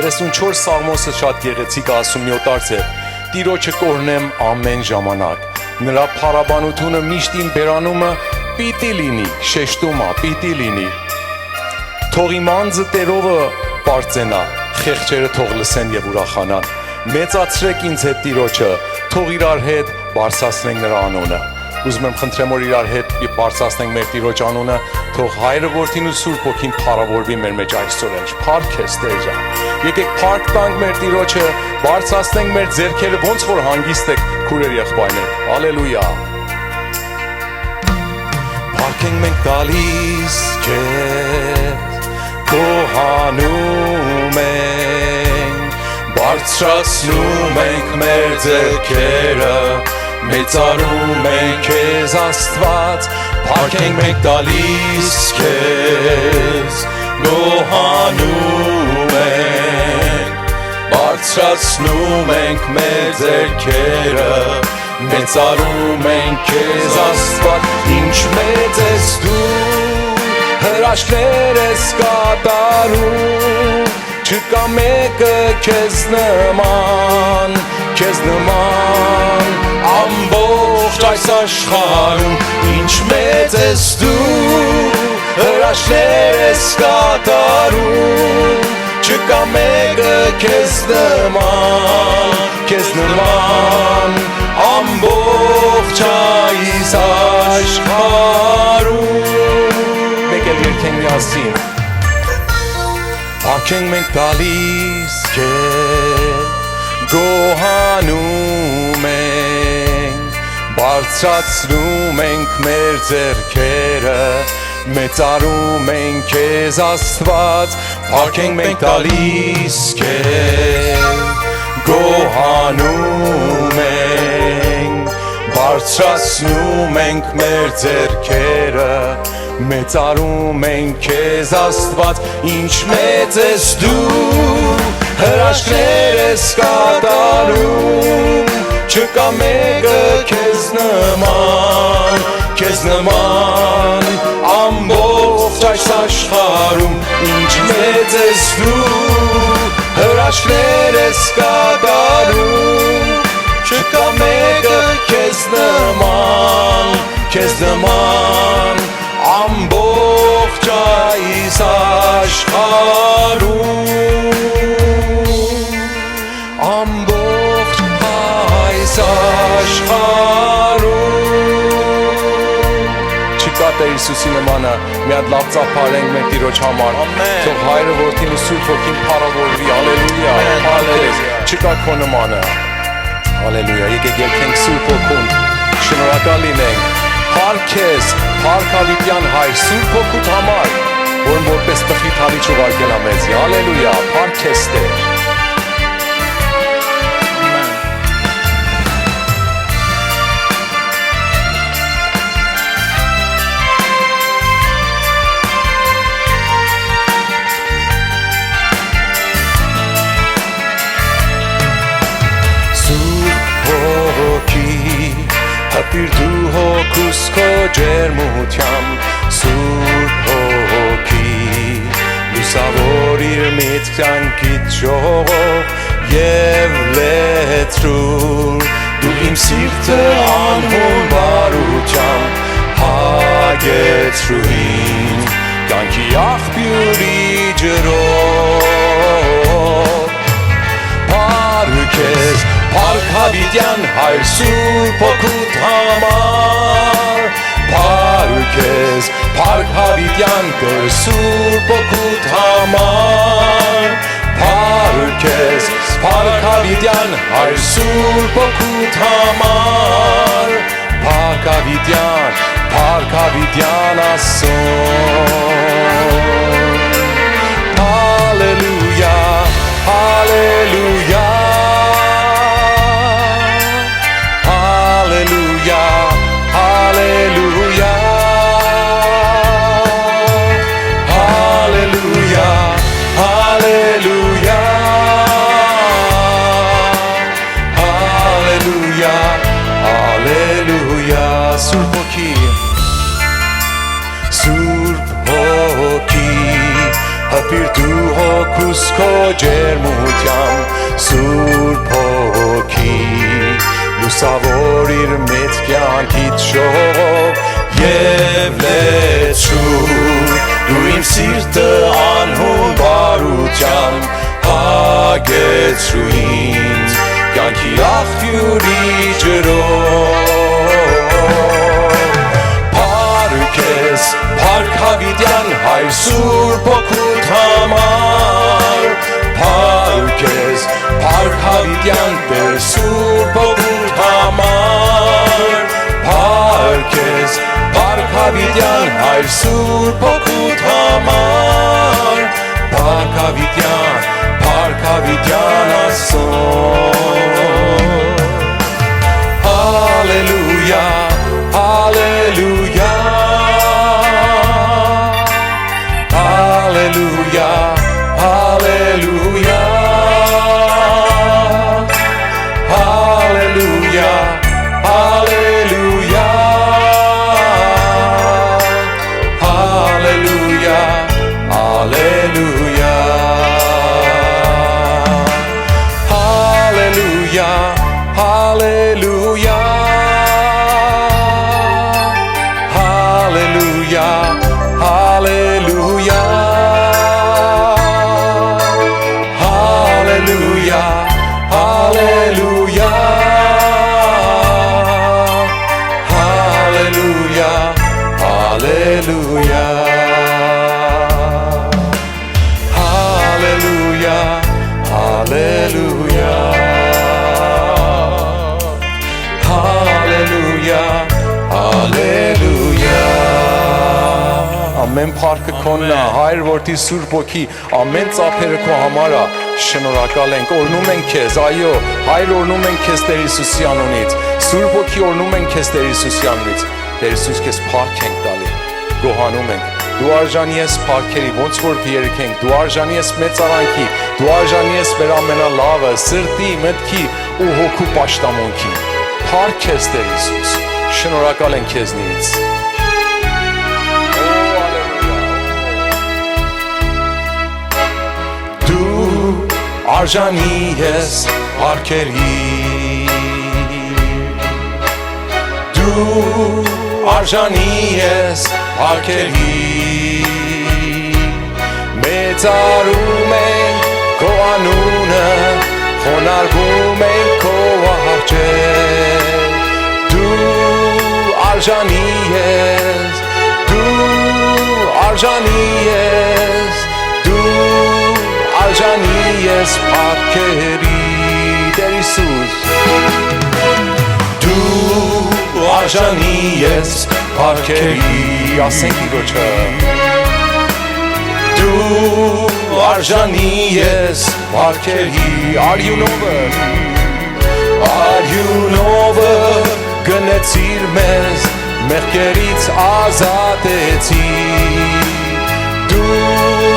34 Սաղմոսը շատ գեղեցիկ ասում 7 արծ է. Տիրոջը կորնեմ ամեն ժամանակ, նրա փառաբանությունը միշտ իմ բերանումը պիտի լինի, շեշտումա, պիտի լինի։ Թող իմ անձը Տերովը պարծենա, խեղճերը թող լսեն եւ ուրախանան։ Մեծացրեք ինձ հետ Տիրոջը, թող իրար հետ բարձրացնենք նրա անունը։ Ուզում եմ խնդրեմ, որ իրար հետ բարձրացնենք մեր Տիրոջ անունը, թող Հայրը, Որդին ու Սուրբ Հոգին փառավորվի մեր մեջ այսօր էլ։ Փառք ես Տեր ջան։ Եկեք փառք տանք մեր Տիրոջը, բարձրացնենք մեր ձեռքերը, ոնց որ հանգիստ եք քուրեր եղբայրներ։ Հալելույա։ Փառք ենք մենք տալիս քեզ, գոհանում ենք, բարձրացնում ենք մեր ձեռքերը, մեծարում ենք քեզ Աստված, փառք ենք մենք տալիս քեզ, գոհանում ենք, բարձրացնում ենք մեր ձեռքերը, մեծարում ենք քեզ Աստված, ինչ մեծ ես դու, հրաշքներ ես կատարում, չկա մեկը քեզ նման, ամբողջ այս աշխարհում, ինչ մեծ ես դու, հրաշքներ ես կատարում, չկա մեկը քեզ նման, ամբողջ այս աշխարհում։ Մեկ էլ երգենք միասին։ Փառք ենք մենք տալիս քեզ, գոհանում ենք, բարձրացնում ենք մեր ձեռքերը, մեծարում ենք քեզ Աստված, փառք ենք մենք տալիս քեզ, գոհանում ենք, բարձրացնում ենք մեր ձեռքերը, մեծարում ենք քեզ Աստված, ինչ մեծ ես դու, հրաշքներ ես կատարում, չկա մեկը քեզ նման, ամբողջ այս աշխարհում, ինչ մեծ ես դու, հրաշքներ ես կատարում, չկա մեկը քեզ նման, ամբողջ այս աշխարհում, ամբողջ այս աշխարհում։ Չկա Տեր Հիսուսի նմանը, մի հատ լավ ծափարենք մեր Տիրոջ համար, թող Հայրը, Որդին ու Սուրբ Հոգին փառավորվի, հալելույա, չկա քո նմանը, հալելույա, եկեք երգենք Սուրբ Հոգուն, շնորհակալ լինենք, փառք քեզ, փառք Ավիտյան Հայր, Սուրբ Հոգուդ համար, որն որպես տխիտ հավիճ ուղարկել ա մեզի, հալելույա, փառք քեզ Տեր։ Հպիր դու հոգուս քո ջերմությամբ, Սուրբ Հոգի, լուսավոր իր միտք կյանքիդ ժողով և լեցրուր, դու իմ սիրտը անհուն բարությամբ, հագեցրուին, կյանքի աղբյուրի ջրով, փառք քեզ, փառք Հավիտյան Հայր Սուրբ Հոգուդ համար, փառք քեզ, փառք Հավիտյան Տեր Սուրբ Հոգուդ համար, փառք քեզ, փառք Հավիտյան Հայր Սուրբ Հոգուդ համար, փառք Հավիտյան Աստծուն, հալելույա, հալելույա, Սուրբ Հոգի, հպիր դու հոգուս բարությամբ Սուրբ Հոգի լուսավոր իր մեծ կյանքից շող եւ լեցու դու իմ սիրտը անհուն բարությամբ հագեցրու ինձ կյանքի աղբյուրի ջրով Փառքես Փառք Հավիտյան Հայր Սուրբ Հոգուդ համար Փառքես Փառք Հավիտյան Տեր Սուրբ Հոգուդ համար Փառքես Փառք Հավիտյան Հայր Սուրբ Հոգուդ համար Փառք Հավիտյան Աստծո Հալելույա Hallelujah, Hallelujah, Hallelujah, Hallelujah, Hallelujah, Hallelujah, Hallelujah, Hallelujah, Hallelujah. Ամեն փառքը քոնն է, Հայր Որդի Սուրբ Հոգի, ամեն ծափերը քո համար է, շնորհակալ ենք, օրհնում ենք քեզ, այո, Հայր օրհնում ենք քեզ Տեր Հիսուսի անունից, Սուրբ Հոգի օրհնում ենք քեզ Տեր Հիսուսի անունից, Տեր Հիսուս քեզ փառք ենք տալի, գոհանում ենք, դու արժանի ես փառքերի, ոնց որ երգենք, դու արժանի ես մեծ արանքի, դու արժանի ես մեր ամենալավը, սրտի, մտքի ու հոգու պաշտամունքի, փառք քեզ Տեր Հիսուս, շնորհակալ ենք քեզնից Արժանի ես փառքերի Դու արժանի ես փառքերի Մեծարում ենք քո անունը Խոնարհվում ենք քո աղջեր Դու արժանի ես Դու արժանի ես Արժանի ես փառքերի Տեր Հիսուս Դու արժանի ես փառքերի ասենք Իրոջը Դու արժանի ես փառքերի արյունովը գնեցիր մեզ մեղքերից ազատեցիր Դու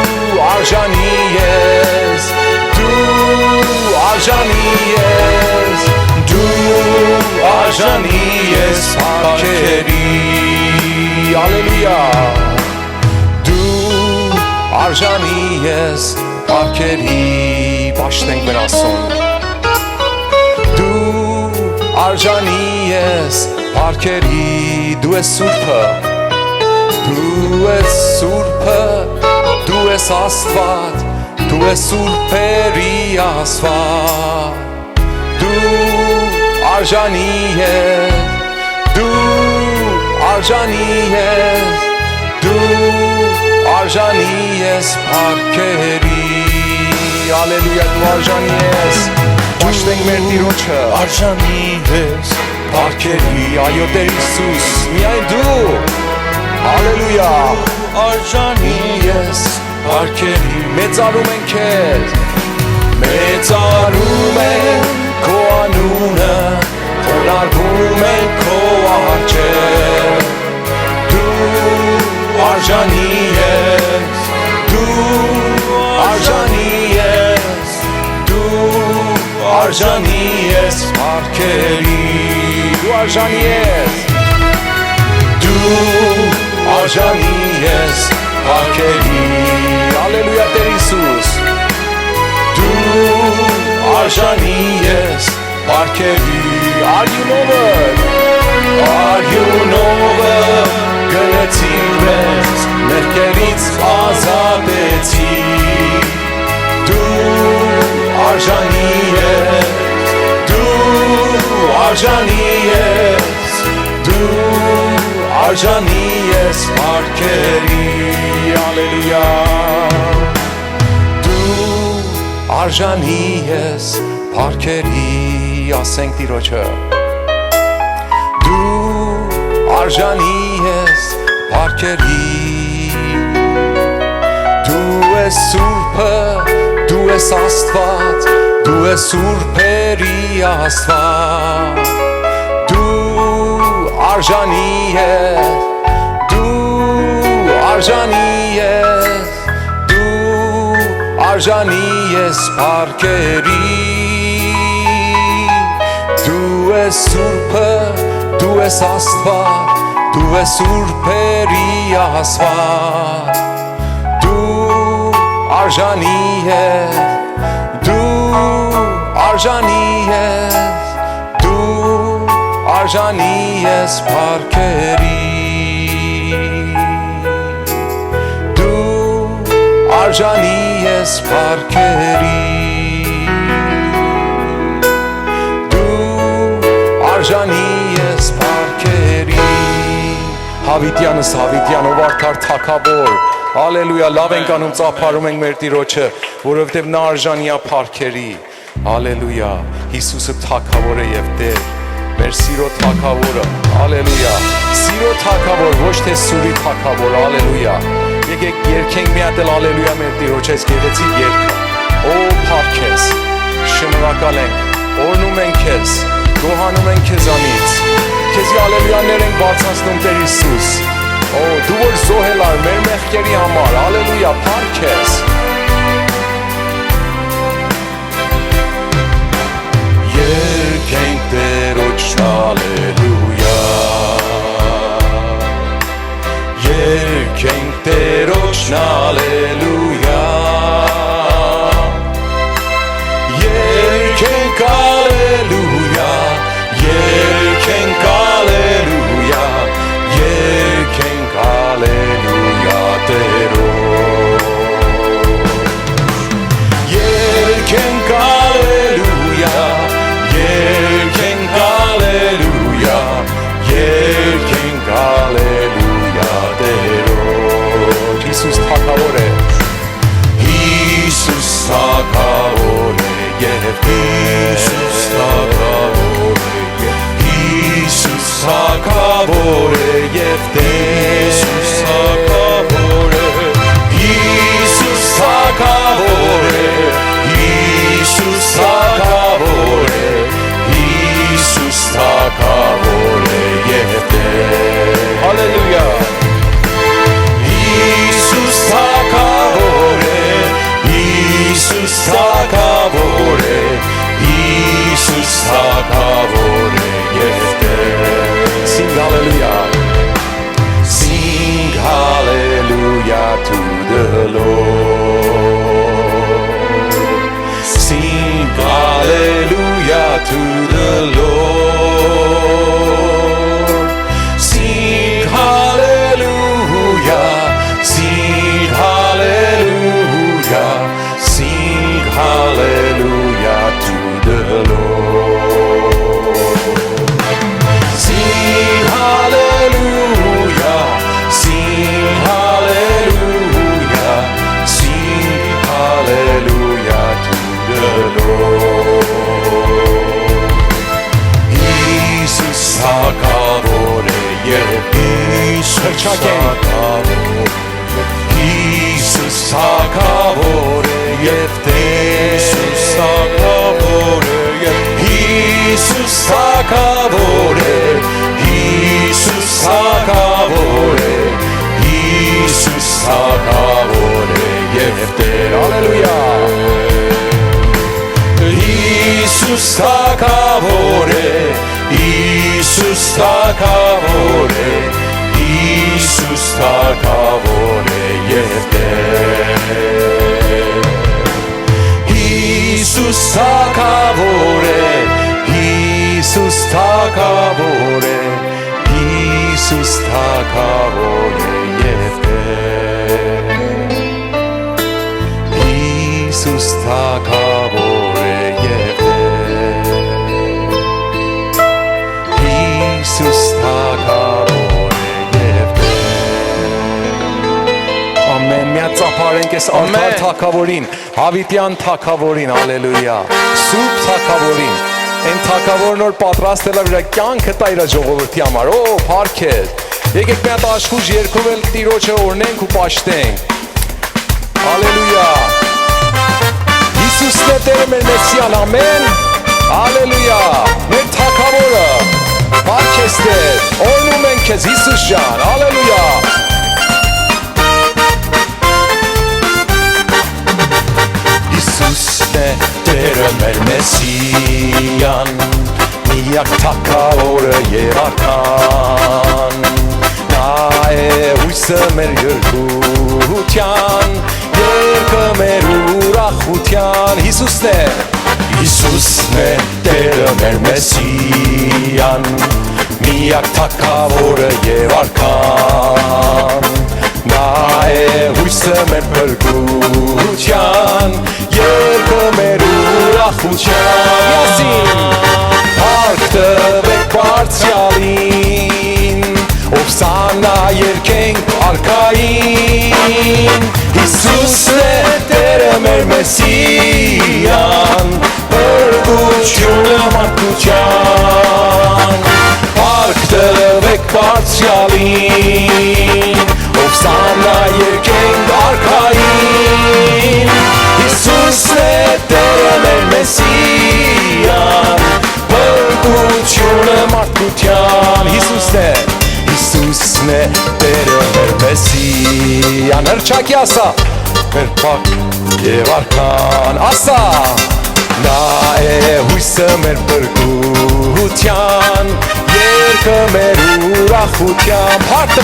արժանի ես Դու արժանի ես Դու արժանի ես փառքերի Ալելույա Դու արժանի ես փառքերի Պաշտենք մեր Աստծուն Դու արժանի ես փառքերի Դու ես Սուրբը Դու ես Սուրբը Դու ես Աստված, դու ես սուրբերի Աստված Դու արժանի ես, դու արժանի ես Դու արժանի ես փառքերի Ալելույա դու արժանի ես Պաշտենք մեր Տիրոջը Արժանի ես փառքերի Այո Տեր Հիսուս միայն դու Ալելույա Արժանի ես փառքերի մեծարում ենք քեզ մեծարում ենք քո անունը խոնարհվում ենք քո առջև դու արժանի ես դու արժանի ես դու արժանի ես փառքերի դու արժանի ես դու արժանի ես փառքերի Ալելույա Տեր Հիսուս Դու արժանի ես պարքերի արյունովը գնեցի մեզ ներկերից ազատեցի դու արժանի ես դու արժանի ես պարքերի ալելույա արժանի ես պարքերի ասենք Տիրոջը դու արժանի ես պարքերի դու ես սուրբը դու ես Աստված դու ես սուրբերի Աստված դու արժանի ես արժանի ես պարքերի դու ես սուրբը դու ես Աստված դու ես սուրբերի Աստված դու արժանի ես պարքերի արժանի ես պարքերի դու արժանի ես պարքերի Հավիտյանս Հավիտյան ով արդար թագավոր Ալելույա լավ ենք անում ծափարում ենք մեր Տիրոջը որովհետև նա արժանի է պարքերի Ալելույա Հիսուսը թագավոր է եւ Տեր մեր սիրո թագավորը Ալելույա սիրո թագավոր ոչ թե սուրի թագավոր Ալելույա Եկեք երկենք մի հատ էլ ալելույա մեր Տիրոջ այս գեղեցիկ երգը Օ փառքես շնորհակալ ենք օրհնում ենք քեզ գոհանում ենք քեզանից քեզի ալելույաներ ենք բարձրացնում Տեր Հիսուս Օ դու որ զոհել ար մեր մեղքերի համար ալելույա փառքես Երկենք Տերոջն ալելույա Երկենք Տերոջն ալելույա Երկենք ալելույա Երկենք ալելույա Երկենք ալելույա Տերոջ Երկենք ալելույա Երկենք ալելույա Երկենք ալելույա Հիսուս թագավոր է Հիսուս թագավոր է եւ Հիսուս թագավոր է Հիսուս թագավոր է եւ Հիսուս թագավոր է Հիսուս թագավոր է Հիսուս թագավոր է Հիսուս թագավոր է եւ Հալելույա Հիսուս թագավոր է Հիսուս թագավոր է Հիսուս թագավոր է եւ Sing hallelujah Sing hallelujah to the Lord Sing hallelujah to the Lord Sing hallelujah Sing hallelujah Sing hallelujah to the Lord Sing hallelujah Sing hallelujah Sing hallelujah to the Lord Jesus թագավոր է եւ Հիսուս թագավոր Հիսուս թագավոր է եւ Հիսուս թագավոր է եւ Հիսուս թագավոր է Հիսուս թագավոր է Հիսուս թագավոր է եւ Հալելույա Հիսուս թագավոր է Հիսուս թագավոր է Հիսուս թագավոր է եւ Հիսուս թագավոր է, Հիսուս թագավոր է, Հիսուս թագավոր է եւ Տեր, Հիսուս թագավոր է եւ Տեր, Հիսուս թագավոր է եւ Տեր։ Ամեն միա ծափարենք այս արդար թագավորին, Հավիտյան թագավորին, հալելույա, սուրբ թագավորին, այն թագավորն որ պատրաստել է իր կյանքը տա իր ժողովրդի համար, օ, փառքեր, եկեք մի հատ աշխուժ երգով էլ Տիրոջը օրհնենք ու պաշտենք, հալելույա, Հիսուսն է Տերը մեր Մեսիան, ամեն, հալելույա, մեր թագավորը, փառք ես Տեր, օրհնում ենք քեզ Հիսուս ջան, հալելույա։ Հիսուսն է Տերը մեր Մեսիան, միակ թագավորը եւ արքան, նա է հույսը մեր երկության, երկը մեր ուրախության, Հիսուսն է Տերը մեր Մեսիան, միակ թագավորը եւ արքան, նա է հույսը մեր փրկության, երկը մեր ուրախության, փառք տվեք Բարձրյալին, ովսանա երգենք արքային, Հիսուսն է Տերը մեր Մեսիան, փրկությունը մարդկության, փառք տվեք Բարձրյալին, ովսանա երգենք արքային, Հիսուսն է Տերը մեր Մեսիան, փրկությունը մարդկության, Հիսուսն է Տերը մեր Մեսիան, հրճակի ասա, մեր փառք եւ արքան, ասա, նա է հույսը մեր փրկության, երկը մեր ուրախության, փառք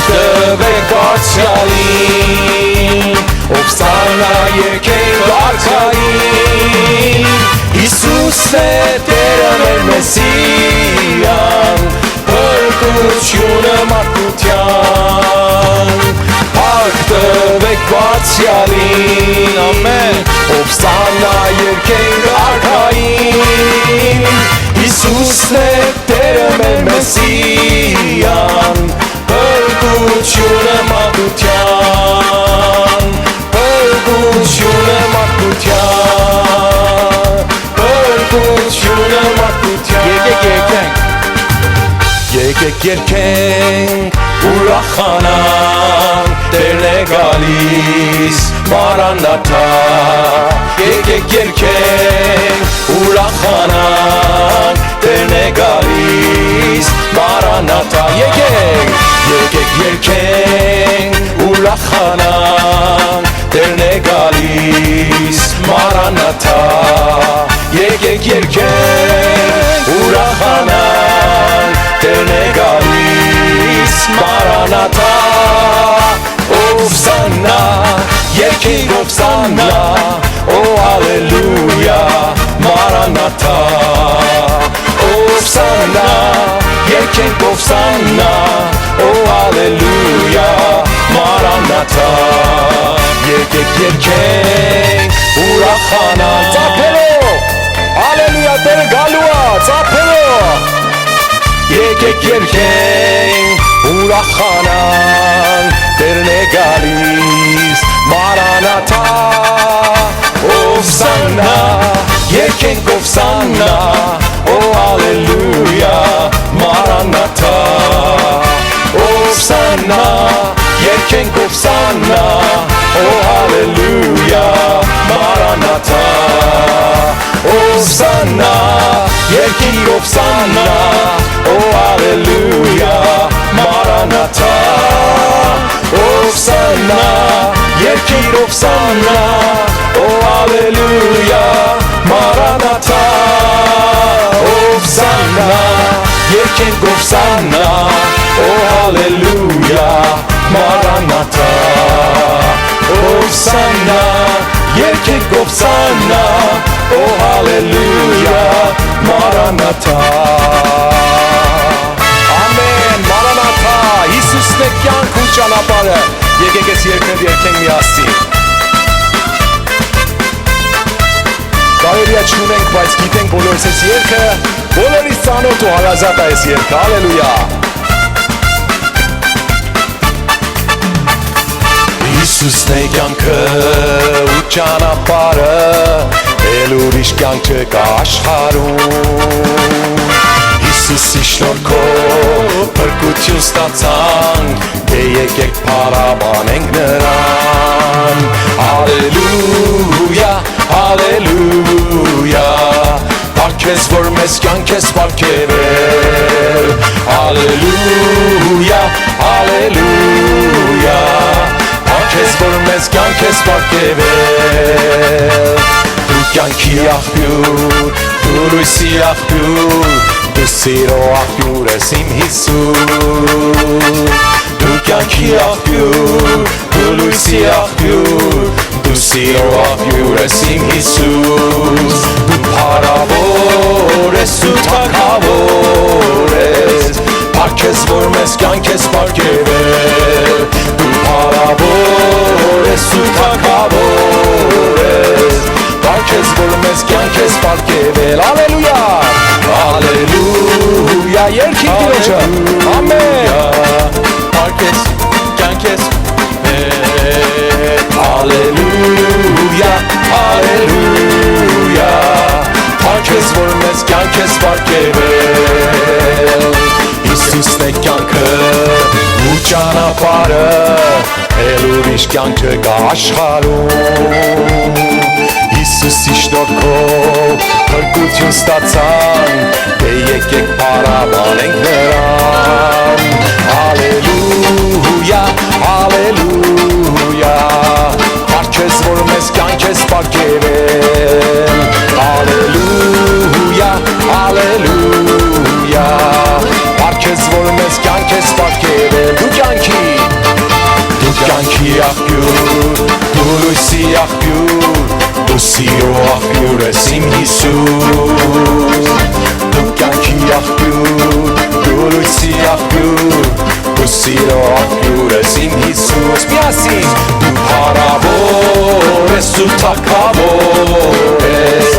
տվեք Բարձրյալին, ովսանա երգենք արքային, Հիսուսն է Տերը մեր Մեսիան, փրկությունը մարդկության, փառք տվեք Բարձրյալին, ամեն, ովսանա երգենք արքային, Հիսուսն է Տերը մեր Մեսիան, փրկությունը մարդկության, փրկությունը մարդկության, փրկությունը մարդկության, եկեք երգենք, ուրախանանք, Տերն է գալիս, Մարանդաթա, եկեք երգենք, ուրախանանք, Տերն է գալիս, Մարանդաթա, եկեք երգենք, ուրախանանք, Տերն է գալիս, Մարանդաթա, եկեք երգենք, ուրախանանք, Տերն է գալիս, Մարանդաթա, ովսանա, երգենք ովսանա, օ հալելույա, Մարանդաթա, ովսանա, երգենք ովսանա, օ հալելույա, Մարանդաթա, եկեք երգենք, ուրախանանք, ծափերով, հալելույա, Տերը գալու է, ծափերով, եկեք երգենք, ուրախանանք, Տերն է գալիս, Մարանդաթա, ովսանա, երգենք ովսանա, օ հալելույա, Մարանդաթա, ովսանա, երգենք ովսանա, օ հալելույա, Մարանդաթա, ովսանա, երգենք ովսանա, օ հալելույա, Մարանդաթա, ովսանա, երգենք ովսանա, օ հալելույա, Մարանդաթա, ովսանա, երգենք ովսանա, օ հալելույա, Մարանդաթա, Ովսանա, երկեք ովսանա, օ հալելույա, Մարանաթա։ Ամեն, Մարանաթա, Հիսուսն է կյանք ու ճանապարհը։ Եկեք այս երկնով երգենք միասին։ Կարելի է չունենք, բայց գիտենք բոլորս այս երգը, բոլորիս ծանոթ ու հարազատ է այս երգը, հալելույա։ Հիսուսն է կյանքը ու ճանապարհը, էլ ուրիշ կյանք չկա աշխարհում։ Հիսուսի շնորհքով փրկություն ստացանք, դե եկեք փառաբանենք նրան։ Հալելույա, հալելույա, Պարքես, որ մեզ կյանք ես պարգևել։ Հալելույա, հալելույա, Պարքես, որ մեզ կյանք ես պարգևել։ Դու կյանքի աղբյուր, դու լույսի աղբյուր, դու սիրո աղբյուր ես իմ Հիսուս։ Դու կյանքի աղբյուր, դու լույսի աղբյուր, դու սիրո աղբյուր ես իմ Հիսուս։ Դու փառավոր ես ու թագավոր ես, Պարքես, որ մեզ կյանք ես պարգևել։ Դու փառավոր ես ու թագավոր ես, Պարքես, որ մեզ կյանք ես պարգևել։ Հալելույա, հալելույա, երգի Տիրոջը, ամեն։ Պարքես, կյանք ես Հալելույա, հալելույա, Պարքես, որ մեզ կյանք ես պարգևել։ Հիսուսն է կյանքը ու ճանապարհը, էլ ուրիշ կյանք չկա աշխարհում։ Հիսուսի շնորհքով փրկություն ստացանք, դե եկեք փառաբանենք նրան։ Հալելույա, հալելույա, Պարքես, որ մեզ կյանք ես պարգևել։ Հալելույա, հալելույա, Պարքես, որ մեզ կյանք ես պարգևել։ Դու կյանքի աղբյուր, դու լույսի աղբյուր, դու սիրո աղբյուր ես իմ Հիսուս։ Դու կյանքի աղբյուր, դու լույսի աղբյուր, դու սիրո աղբյուր ես իմ Հիսուս։ Միասին դու փառավոր ես ու թագավոր ես,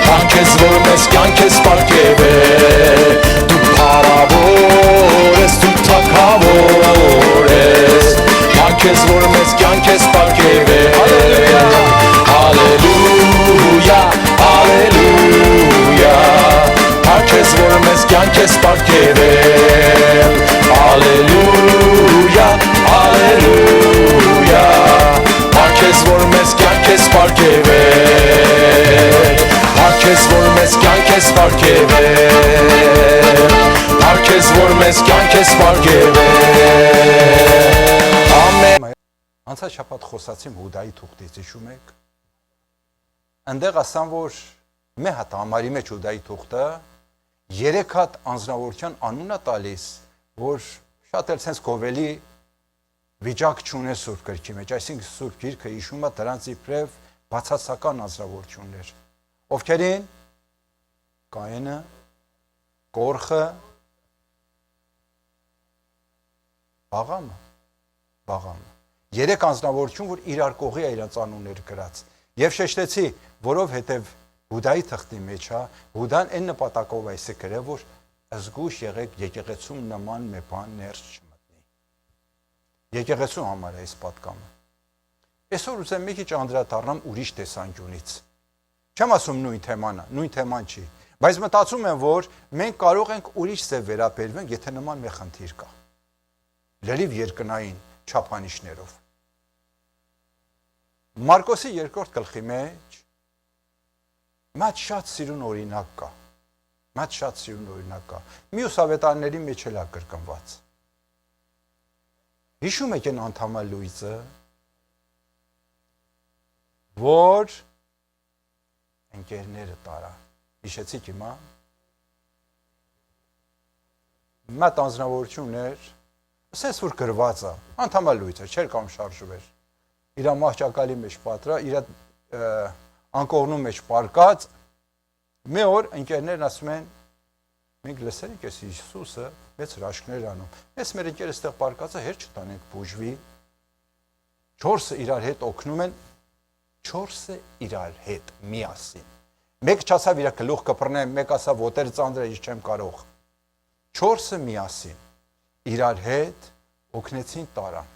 Պարքես, որ մեզ կյանք ես պարգևել։ Դու փառավոր ես ու թագավոր ես, Պարքես, որ մեզ կյանք ես պարգևել։ Հալելույա, հալելույա, Պարքես, որ մեզ կյանք ես պարգևել։ Հալելույա, հալելույա, Պարքես, որ մեզ կյանք ես պարգևել։ Պարքես, որ մեզ կյանք ես պարգևել։ Պարքես, որ մեզ կյանք ես պարգևել։ Ամեն։ Անցած շաբաթ խոսացիմ Հուդայի թուղթից, հիշում եք։ Այնտեղ ասամ, որ մի հատ համարի մեջ Հուդայի թուղթը 3 հատ անձնավորության անուն է տալիս, որ շատ էլ sense գովելի վիճակ չունե Սուրբ գրքի մեջ, այսինքն Սուրբ գիրքը հիշում է դրանց իբրև բացասական անձնավորություններ։ Ովքերին Կայենը, Կորխը, Բաղամը։ 3 անձնավորություն, որ իրար կողի է իրենց անուններ գրած։ Եվ շեշտեցի, որովհետև Հուդայի թղթի մեջ է, Հուդան այն նպատակով այս է գրել, որ զգույշ եղեք եկեղեցում նման մի բան ներս չմտնի։ Եկեղեցու համար է այս պատկամը։ Այսօր ուզեմ մի քիչ անդրադառնամ ուրիշ տեսանկյունից։ Չեմ ասում նույն թեման է, նույն թեման չի, բայց մտածում եմ, որ մենք կարող ենք ուրիշ ձև վերաբերվենք, եթե նման մի խնդիր կա։ Լրիվ երկնային չափանիշներով։ Մարկոսի 2-րդ գլխի մեջ Մատ շատ սիրուն օրինակ կա։ Մյուս ավետարանների մեջ էլ է կրկնված։ Հիշում եք այն անդամը լույսը, որ ընկերները տարա։ Հիշեցիք հիմա։ Մատ անձնավորություններ, ասես որ գրված է, անդամը լույսը, չէր կամ շարժվեր։ իր մահճակալի մեջ պատրա, իր անկողնու մեջ պարկած, մի օր ընկերներն ասում են, մենք լսել ենք այս Հիսուսը մեծ հրաշքներ անում։ Ես մեր ընկերը ստեղ պարկածը հեր չտանենք բուժվի։ 4-ը իրար հետ օգնում են, 4-ը իրար հետ միասին։ Մեկ չասավ իր գլուխ կփռնեմ, մեկ ասավ ոտերը ծանր է, ես չեմ կարող։ 4-ը միասին իրար հետ օգնեցին տարան։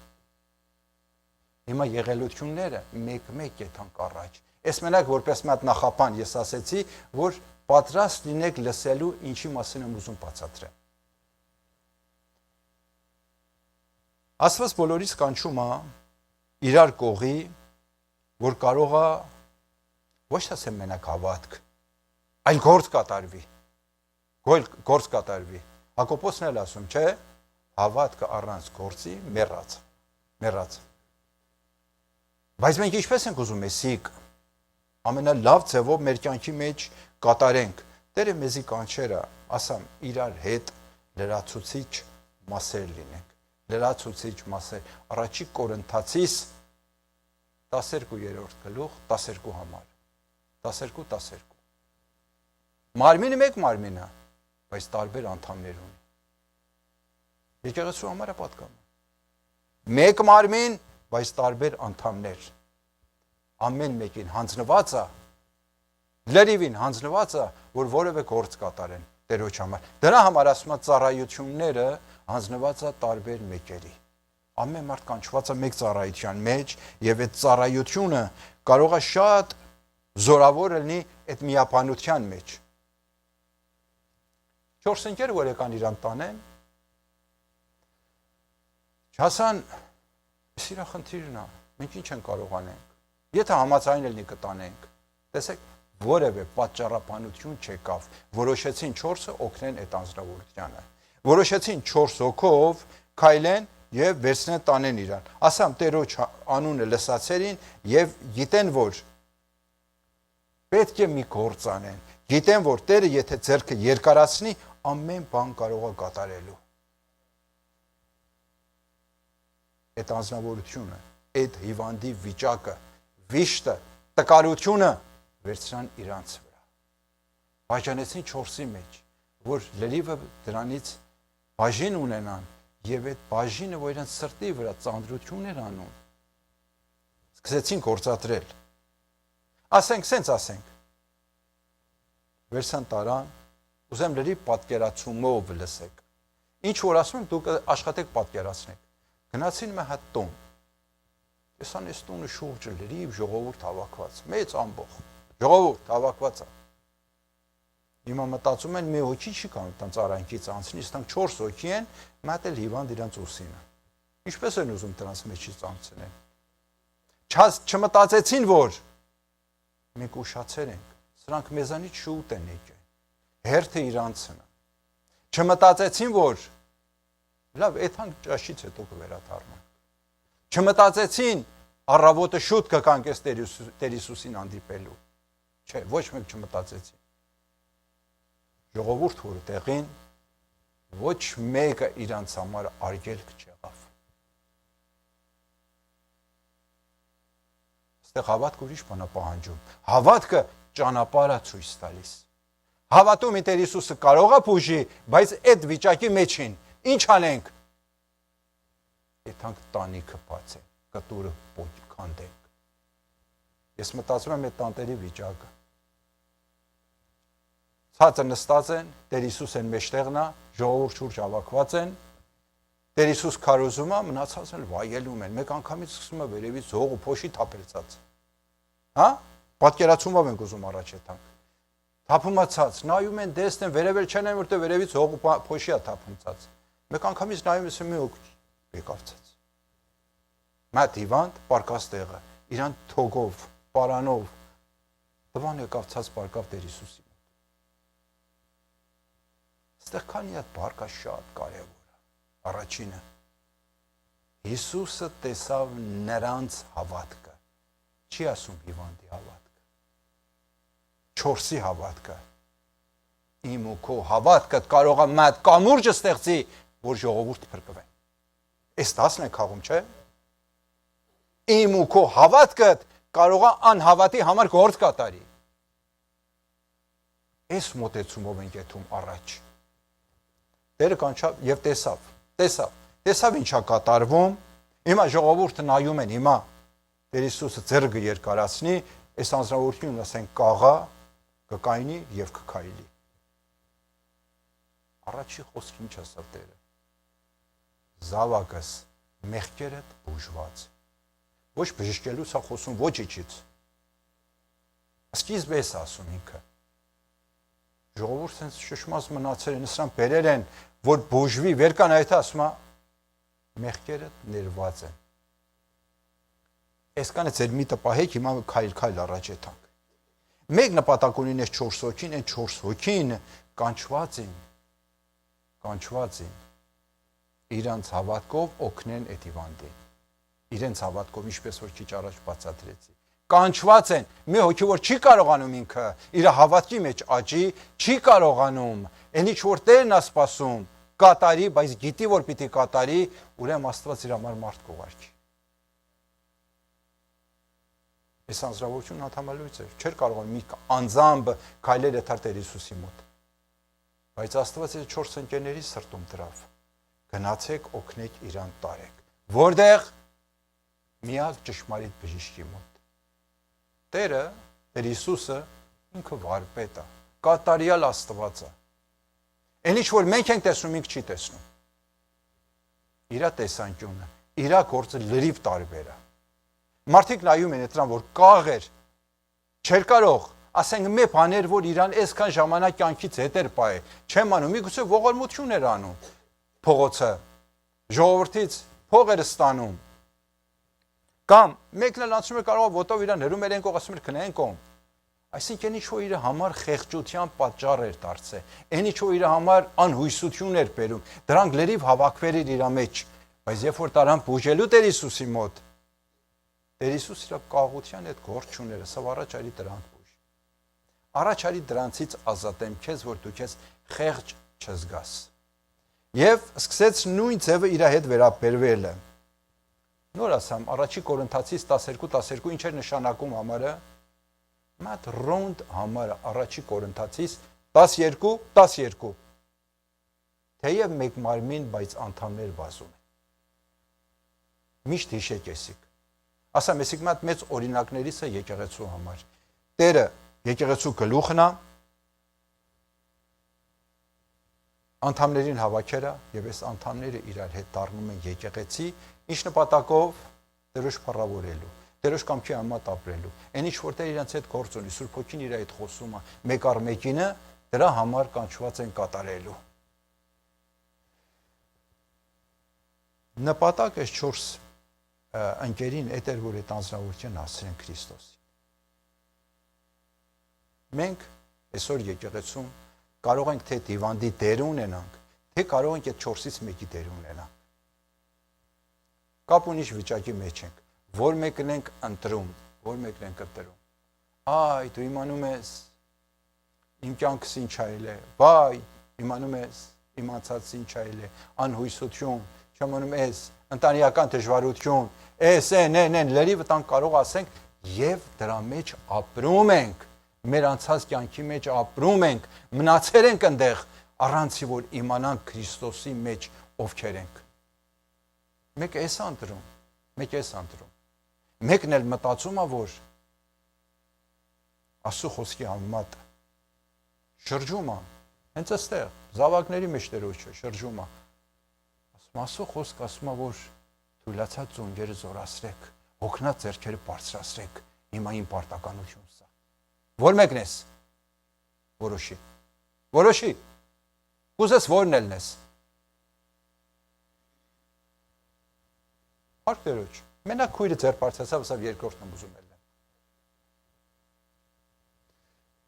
Հիմա եղելությունները մեկ-մեկ եթանք առաջ։ Այս մենակ որպես մի հատ նախապան ես ասեցի, որ պատրաստ լինեք լսելու ինչի մասին եմ ուզում բացատրեմ։ Աստված բոլորից կանչում է իրար կողի, որ կարող է ոչ ասեմ մենակ հավատք, այլ գործ կատարվի։ Գործ կատարվի։ Հակոբոսն էլ ասում, չէ, հավատքը առանց գործի մեռած։ Բայց մենք ինչպես ենք ուզում էսիկ ամենալավ ձևով մեր կյանքի մեջ կատարենք։ Տերը մեզի կանչերը, ասամ, իրար հետ լրացուցիչ մասեր լինենք։ Լրացուցիչ մասեր։ Առաջի Կորինթացիս 12-րդ գլուխ 12 համար։ 12-12։ Մարմինը մեկ մարմին է, բայց տարբեր անդամներ ունի։ Եկեղեցու համար է պատկանում։ Մեկ մարմին, բայց տարբեր անդամներ։ Ամեն մեկին հանձնված է, լրիվին հանձնված է, որ որևէ գործ կատարեն Տերոջ համար։ Դրա համար ասում է ծառայությունները հանձնված է տարբեր մեկերի։ Ամեն մարդ կանչված է մեկ ծառայության մեջ, եւ այդ ծառայությունը կարող է շատ զորավոր լինի այդ միապանության մեջ։ 4 ընկեր որ եկան իրան տանեն, չասան, սիրա խնդիրն է, մենք ինչ են կարող անենք։ Եթե համաձայն լինի կտանենք, տեսեք, որևէ պատճառաբանություն չեկավ, որոշեցին 4-ը օգնեն այդ անձնավորությանը։ Որոշեցին 4 հոգով քայլեն եւ վերցնեն տանեն իրան։ Ասամ Տերոջ անունը լսացերին եւ գիտեն, որ պետք է մի գործ անեն։ Գիտեն, որ Տերը եթե ձեռքը երկարացնի, ամեն բան կարող է կատարելու։ Այդ անձնավորությունը, այդ հիվանդի վիճակը, վիշտը, տկարությունը վերցրան իրանց վրա։ Բաժանեցին 4-ի մեջ, որ լրիվը դրանից բաժին ունենան եւ այդ բաժինը, որ իրենց սրտի վրա ծանրություններ անում, սկսեցին գործադրել։ Ասենք, սենց ասենք։ Վերցան տարան, ուզեմ լրիվ պատկերացումով լսեք։ Ինչ որ ասում եմ, դուք աշխատեք պատկերացնեք։ Գնացին մի հատ տուն։ Տեսան այս տունը շուրջը լրիվ ժողովուրդ հավաքված, մեծ ամբողջ ժողովուրդ հավաքված է։ Հիմա մտածում են մի հոգի չի կարող տան ծառայքից անցնի, ստանք 4 հոգի են, մատ էլ հիվանդ իրանց ուսինը։ Ինչպես են ուզում դրանց մեջից անցնեն։ Չմտածեցին, որ մենք ուշացել ենք, սրանք մեզանից շուտ են եկել։ Հերթը իրանցն է։ Չմտածեցին, որ լավ, այդքան ճաշից հետո կվերադառնանք։ Չմտածեցին, առավոտը շուտ կգանք այս Տեր Հիսուսին հանդիպելու։ Չէ, ոչ մեկ չմտածեցին։ Ժողովուրդ որ տեղին ոչ մեկը իրանց համար արգելք չեղավ։ Այստեղ հավատքը ուրիշ բան է պահանջում։ Հավատքը ճանապարհ է ցույց տալիս։ Հավատում է Տեր Հիսուսը կարող է բուժի, բայց այդ վիճակի մեջին ինչ անենք։ Եթանք տանիքը բացենք, կտուրը քանդենք։ Ես մտածում եմ այդ տանտերի վիճակը։ Ցածը նստած են, Տեր Հիսուսն մեջտեղն է, ժողովուրդ շուրջ հավաքված են։ Տեր Հիսուս քարոզում է, մնացածն էլ վայելում են։ Մեկ անգամից սկսում է վերևից հող ու փոշի թափելցած։ Հա? Պատկերացումով ենք ուզում առաջ եթանք։ Թափումացած, նայում են, տեսնեն, վերևել չեն այն, որտեղ վերևից հող ու փոշի է թափումցած։ Մեկ անգամից նայում ես մի հոգ եկավցած։ Մատ հիվանդ պարկած տեղը, իրան թոգով, պարանով, տվան եկավցած պարկավ Տեր Հիսուսի։ Այստեղ քանի հատ բառ կա շատ կարևոր է։ Առաջինը Հիսուսը տեսավ նրանց հավատքը։ Չի ասում հիվանդի հավատքը։ 4-ի հավատքը։ Իմ ու քո հավատքը կարող է մատ կամուրջը ստեղծի, որ ժողովուրդ փրկվեն։ Այս 10-ն է քաղում, չէ՞։ իմ ու քո հավատքը կարող է անհավատի համար գործ կատարի։ Այս մոտեցումով ենք եթում առաջ։ Տերը կանչավ եւ տեսավ ինչա կատարվում։ Հիմա ժողովուրդը նայում են, հիմա Տեր Հիսուսը ձեռքը երկարացնի, այս անձնավորությունը ասենք կաղա, կկայնի եւ կքայլի։ Առաջի խոսքը ինչ ասավ Տերը։ Զավակս մեղքերդ բուժված։ Ոչ բժշկելուց է խոսում, ոչ իջից։ Սկիզբ էս ասում ինքը։ Ժողովուրդը sense շշմած մնացել են, սրան բերել են, որ բուժվի, վեր կան այդ ասում է մեղքերդ ներված են։ Այսքանը ձեր միտը պահեք, հիմա քայլ առաջ եթանք։ Մեկ նպատակ ունին այս 4 հոգին, այն 4 հոգին կանչված են իրանց հավատքով օգնեն այդ հիվանդին։ Իրենց հավատքով, ինչպես որ քիչ առաջ բացատրեցի։ Կանչված են, մի հոգի որ չի կարողանում ինքը իր հավատքի մեջ աճի, չի կարողանում, այն ինչ որ Տերն է սպասում, կատարի, բայց գիտի որ պիտի կատարի, ուրեմն Աստված իր համար մարդ կուղարկի։ Այս անձնավորությունն անդամալույց էր, չէր կարողանում մի անձամբ քայլել եթար Տեր Հիսուսի մոտ։ Բայց Աստված իր 4 ընկերների սրտում դրավ։ Գնացեք, օգնեք իրան տարեք։ Որտեղ միակ ճշմարիտ բժիշկի մոտ։ Տերը, Տեր Հիսուսը ինքը վարպետ է, կատարյալ Աստված է։ Այն ինչ որ մենք ենք տեսնում, ինքը չի տեսնում։ Իրա տեսանկյունը, իրա գործը լրիվ տարբեր է։ Մարդիկ նայում են այդրան, որ կաղեր, չէր կարող, ասենք մի բաներ, որ իրան այսքան ժամանակ կյանքից հետ էր պահել, չեմ անում, միգուցե ողորմություն էր անում, փողոցը, ժողովրդից փող էր ստանում, կամ մեկն էլ անցնում էր կարող ոտով իրան հրում էր ենք ասում էր քնենք ում, այսինքն ինչ որ իր համար խեղճության պատճառ էր դարձել, այն ինչ որ իր համար անհույսություն էր բերում, դրանք լրիվ հավաքվել էր իր մեջ, բայց երբ որ տարան բուժելու Տեր Հիսուսի մոտ, Տեր Հիսուս իր կաղության այդ գործ չուներ, ասավ առաջ արի դրանք բուժ։ Առաջ արի դրանցից ազատեմ քեզ, որ դու քեզ խեղճ չզգաս։ Եվ սկսեց նույն ձևը իր հետ վերաբերվել։ Նոր ասամ, առաջի Կորինթացիս 12:12 ինչ էր նշանակում համարը։ Մատ ռոնդ համարը առաջի Կորինթացիս 12:12։ Թեև մեկ մարմին, բայց անդամներ բազում են։ Միշտ հիշեք էսիկ։ Ասամ, եսիք մատ մեծ օրինակներից է եկեղեցու համար։ Տերը եկեղեցու գլուխն է, անդամներին հավաքել է, եւ այս անդամները իրար հետ դառնում են եկեղեցի, ինչ նպատակով Տերոջ փառավորելու, Տերոջ կամքի համատ ապրելու։ Այն ինչ որ Տերը իրենց հետ գործ ունի, Սուրբ Հոգին իր հետ խոսում է, մեկ առ մեկինը դրա համար կանչված են կատարելու։ Նպատակը 4 ընկերին էդ էր, որ այդ անձնավորությունը հասցրեն Քրիստոսին։ Մենք այսօր եկեղեցում կարող ենք թե դիվանդի դեր ունենանք, թե կարող ենք այդ 4-ից մեկի դեր ունենանք։ Կապ ունի վիճակի մեջ ենք, որ մեկն ենք ընտրում, որ մեկն ենք ընտրում։ Այ, դու իմանում ես, իմ կյանքս ինչ այլ է, վայ, իմանում ես, իմ անցածս ինչ այլ է, անհույսություն, չիմանում ես, ընտանեկան դժվարություն, են, լրիվ տան կարող ասենք, եւ դրա մեջ ապրում ենք, մեր անցած կյանքի մեջ ապրում ենք, մնացել ենք այնտեղ, առանց որ իմանանք Քրիստոսի մեջ ովքեր ենք։ Մեկը էս ընտրում, մեկը էս ընտրում։ Մեկն էլ մտածում է, որ Աստծո խոսքի համեմատ շրջում է, հենց այստեղ, զավակների մեջ Տերոջը շրջում է։ Աստծո խոսք ասում է, որ թույլացած ծունգերը զորացրեք, հոգնած ձեռքերը բարձրացրեք, հիմա իմ պարտականությունն է։ Որ մեկն ես, որոշի, կուզես որն ելն ես։ Հարկ Տերոջ, մենակ քույրը ձեռ բարձրացավ, ասավ երկրորդն եմ ուզում ելնեմ։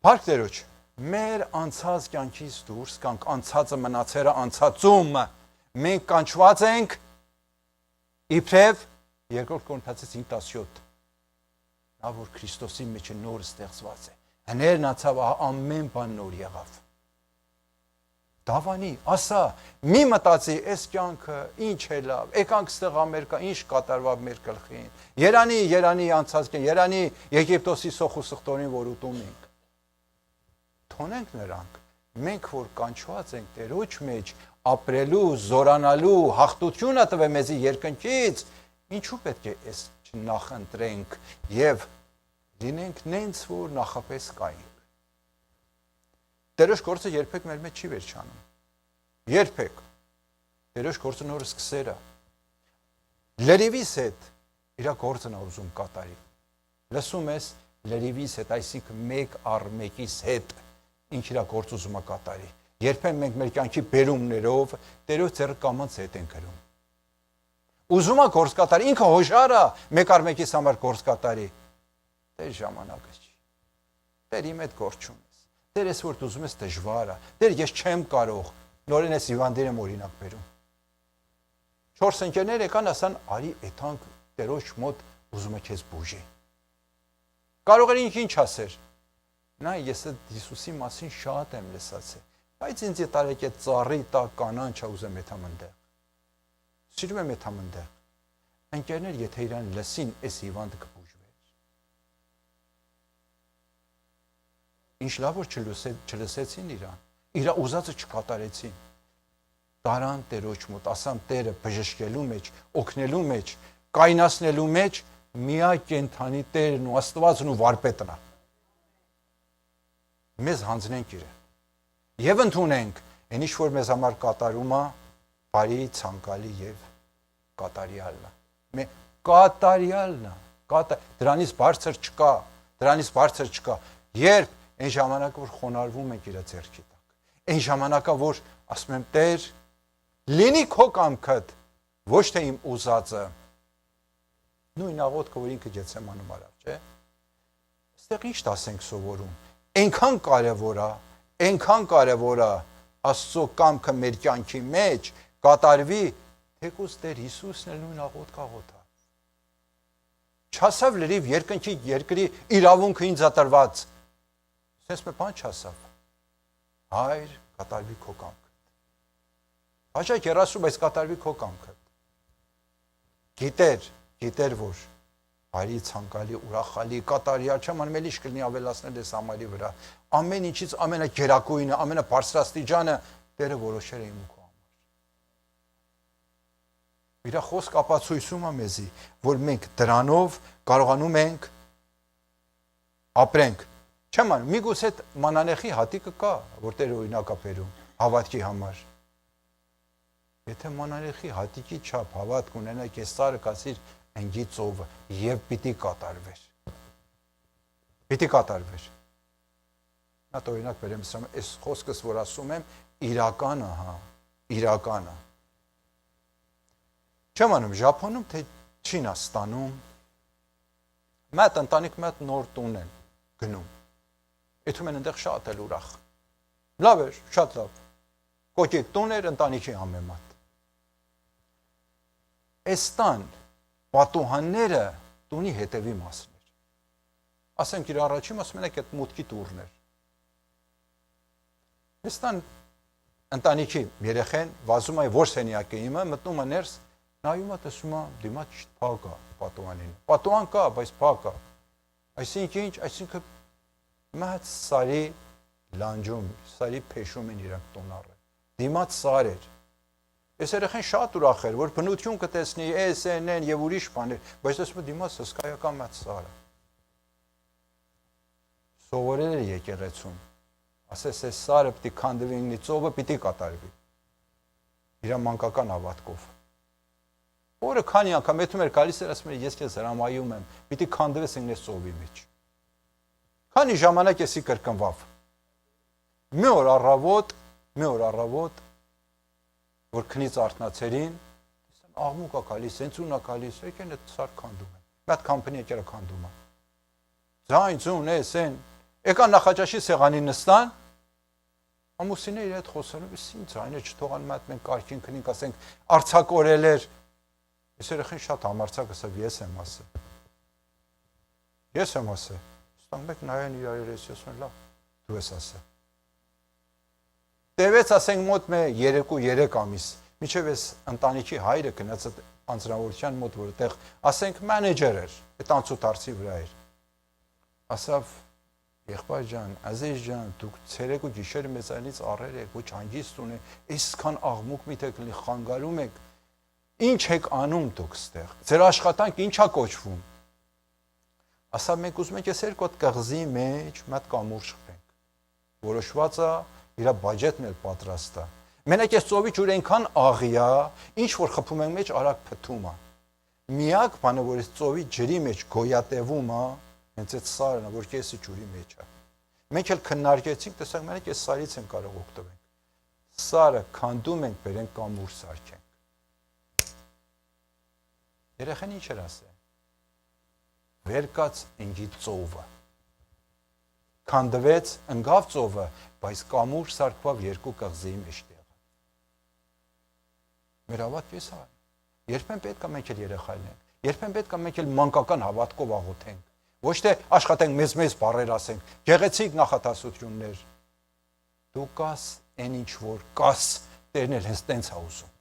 Հարկ Տերոջ, մեր անցած կյանքից դուրս կանք անցածը մնացերը անցածում, մենք կանչված ենք իբրև երկրորդ Կորինթացիս 5:17 նա որ Քրիստոսի մեջ նոր ստեղծված է հներն ացավ ամեն բան նոր եղավ Դավանի, ասա, մի մտածի, այս կյանքը ինչ է լավ, եկանք ստեղ Ամերիկա, ինչ կատարվավ մեր գլխին։ Երանի անցած կեն, Երանի Եգիպտոսի սոխու սխտորին, որ ուտում ենք։ Թոնենք նրանք, մենք որ կանչված ենք Տերոջ մեջ ապրելու, զորանալու, հաղթությունը տվե մեզի երկնքից, ինչու պետք է այս չնախընտրենք եւ լինենք նենց որ նախապես կայենք։ Տերոջ գործը երբեք մեր մեջ չի վերջանում։ Երբեք։ Տերոջ գործը նոր սկսելա։ Լրիվիս հետ իր գործն է ուզում կատարի։ Լսում ես լրիվիս հետ, այսինքն մեկ առ մեկիս հետ ինչ իր գործ ուզում է կատարի։ Երբեք մենք մեր կյանքի բերումներով Տերոջ ձեռը կամած հետ ենք գրում։ Ուզում է գործ կատարի, ինքը հոժար է մեկ առ մեկիս համար գործ կատարի։ Տեր ժամանակը չի։ Տեր իմ հետ գործ չունես։ Տեր ես որ ուզում ես դժվար է։ Տեր ես չեմ կարող։ Նորեն ես հիվանդեր եմ օրինակ բերում։ 4 ընկերներ եկան ասան, արի էթանք Տերոջ մոտ ուզում է քեզ բուժի։ Կարող էր ինչ ասեր։ Նա ես Հիսուսի մասին շատ եմ լսացել, բայց ինձ տարեք այդ ծառի տակ կանանչ ուզեմ եթամ ընդեղ։ Սիրում եմ եթամ ընդեղ։ Ընկերներ, եթե իրան լսին, այս հիվանդը կբուժվեր։ Ինչ լավ որ չլսեցին իրան, իր ուզածը չկատարեցին։ Տարան Տերոջ մոտ, ասան Տերը բժշկելու մեջ, օգնելու մեջ, կայնացնելու մեջ միակ կենթանի Տերն ու Աստվածն ու Վարպետն է։ Մեզ հանձնենք իրեն եւ ընդունենք այն ինչ որ մեզ համար կատարում է բարի, ցանկալի եւ կատարյալն է։ Կատարյալն է, դրանից բարձր չկա, երբ այն ժամանակը որ խոնարհվում ենք իր ձեռքի տակ, այն ժամանակը որ ասում եմ Տեր, լինի քո կամքդ, ոչ թե իմ ուզածը։ Նույն աղոթքը որ ինքը Գեթսեմանում արավ, չէ՞։ Այստեղ ինչ դասենք սովորում։ Այնքան կարևոր է Աստծո կամքը մեր կյանքի մեջ կատարվի, թեկուզ Տեր Հիսուսն էլ նույն աղոթքը աղոթա։ Չասավ լրիվ երկրի իրավունքը ինձ ա տրված։ Սենց մի բան չասավ։ Հայր, կատարվի քո կամքը։ Հաշակ երասու, բայց կատարվի քո կամքը։ Գիտեր որ բարի, ցանկալի, ուրախալի, կատարյալ, չեմ անում էլի կլինի ավելացնել այս համարի վրա։ Ամեն ինչից ամենագերակույնը, ամենաբարձրաստիճանը Տերը որոշել է իմ ու քո համար։ Իր խոսք ապացույցում է մեզի, որ մենք դրանով կարողանում ենք ապրենք։ Չեմ անում, միգուցե այդ մանանեխի հատիկը կա, որ Տերը օրինակ է բերում հավատքի համար։ Եթե մանանեխի հատիկի չափ հավատք ունենա, ես սարը կասիր ընգի ծովը եւ պիտի կատարվեր։ Պիտի կատարվեր։ Նա օրինակ բերեմ ասում, այս խոսքս որ ասում եմ, իրականը, հա, իրականը։ Չեմ անում Ժապոնում, թե Չինաստանում, մեծ ընտանիք մեծ նոր տուն են գնում։ Եթում են այնտեղ շատ էլ ուրախ։ Լավ էր, շատ լավ։ Կոկիկ տուն էր ընտանիքի համեմատ։ Էստան պատուհանները տունի հետևի մասն էր։ Ասենք իր առաջին ասում ենք այդ մուտքի տուրն էր։ Էստան ընտանիքի երեխեն վազում է որ սենյակը իմը, մտնում է ներս, նայում է տեսում է դիմա ճիշտ փակ է պատուհանին։ Պատուհան կա, բայց փակ է։ Այսինքն մեծ սարի լանջում, սարի փեշում են իրանք տուն առել։ Դիմաց սար էր։ Այս երեխեն շատ ուրախ էր, որ բնություն կտեսնի, SNN եւ ուրիշ բաներ, բայց ասում դիմաց հսկայական մեծ սարը։ Սովորել էր եկեղեցում։ Ասես այս սարը պիտի քանդվի ինի ծովը պիտի կատարվի։ Իր մանկական հավատքով։ Օրը քանի անգամ եթում էր գալիս էր ասում էր ես քեզ հրամայում եմ, պիտի քանդվես իննես ծովի մեջ։ Քանի ժամանակ էսի կրկնվավ։ Մի օր առավոտ որ քնից արթնացերին, տեսան աղմուկ է գալիս, սենցուն է գալիս, եկեն այդ սար քանդում են։ Մեծ կամփանի եկերը քանդում է։ Ձայն, էսեն, եկան Նախաճաշի սեղանին նստան, ամուսինը իր հետ խոսելու, ինչ ձայնը չթողան մեծ մենք կարգին քնինք, ասենք արցակորել էր։ Այս երեխան շատ համարձակ ասավ, ես եմ ասել։ Ստանք մեկ նայեն իրար ես ասում լավ, դու ես ասել։ Տևեց ասենք մոտ 2-3 ամիս։ Միջև էս ընտանիքի հայրը գնաց անձնավորության մոտ, որտեղ ասենք մենեջեր էր, այդ անցուդարձի վրա էր։ Ասավ եղբայր ջան, Ազիզ ջան, դուք ցերեկ ու գիշերը մեզանից առեր եք, ոչ հանգիստ ունեք, այսքան աղմուկ մի թե կլինի խանգարում եք։ Ինչ եք անում դուք ստեղ։ Ձեր աշխատանք ինչա կոչվում։ Ասա մենք ուզում ենք այս երկու հատ կղզի մեջ մատ կամուր շփենք։ Որոշված է, իր բյուջետն էլ պատրաստ է։ Մենակ այս ծովի ջուրը այնքան աղի է, ինչ որ խփում ենք մեջ արագ փթում է։ Միակ բանը, որ այս ծովի ջրի մեջ գոյատևում է, հենց այդ սարն է, որ կեսի ջուրի մեջ է։ Մենք էլ քննարկեցինք, տեսանք մենակ այս սարից են կարող օգտվենք։ Սարը քանդում ենք, բերենք կամուր սարքենք։ Երեխան ինչ էր ասել։ Վերկաց ինգի ծովը։ Քանդվեց, ընկավ ծովը, բայց կամուր սարքվավ երկու կղզիի մեջտեղը։ Մեր հավատքից է։ Երբեմն պետք է մենք էլ երեխա լինենք։ Երբեմն պետք է մենք էլ մանկական հավատքով աղոթենք։ Ոչ թե աշխատենք մեզ բառեր ասենք, գեղեցիկ նախատասություններ։ Դու կաս, այն ինչ որ կաս, Տերն էլ հենց տենց է ուզում։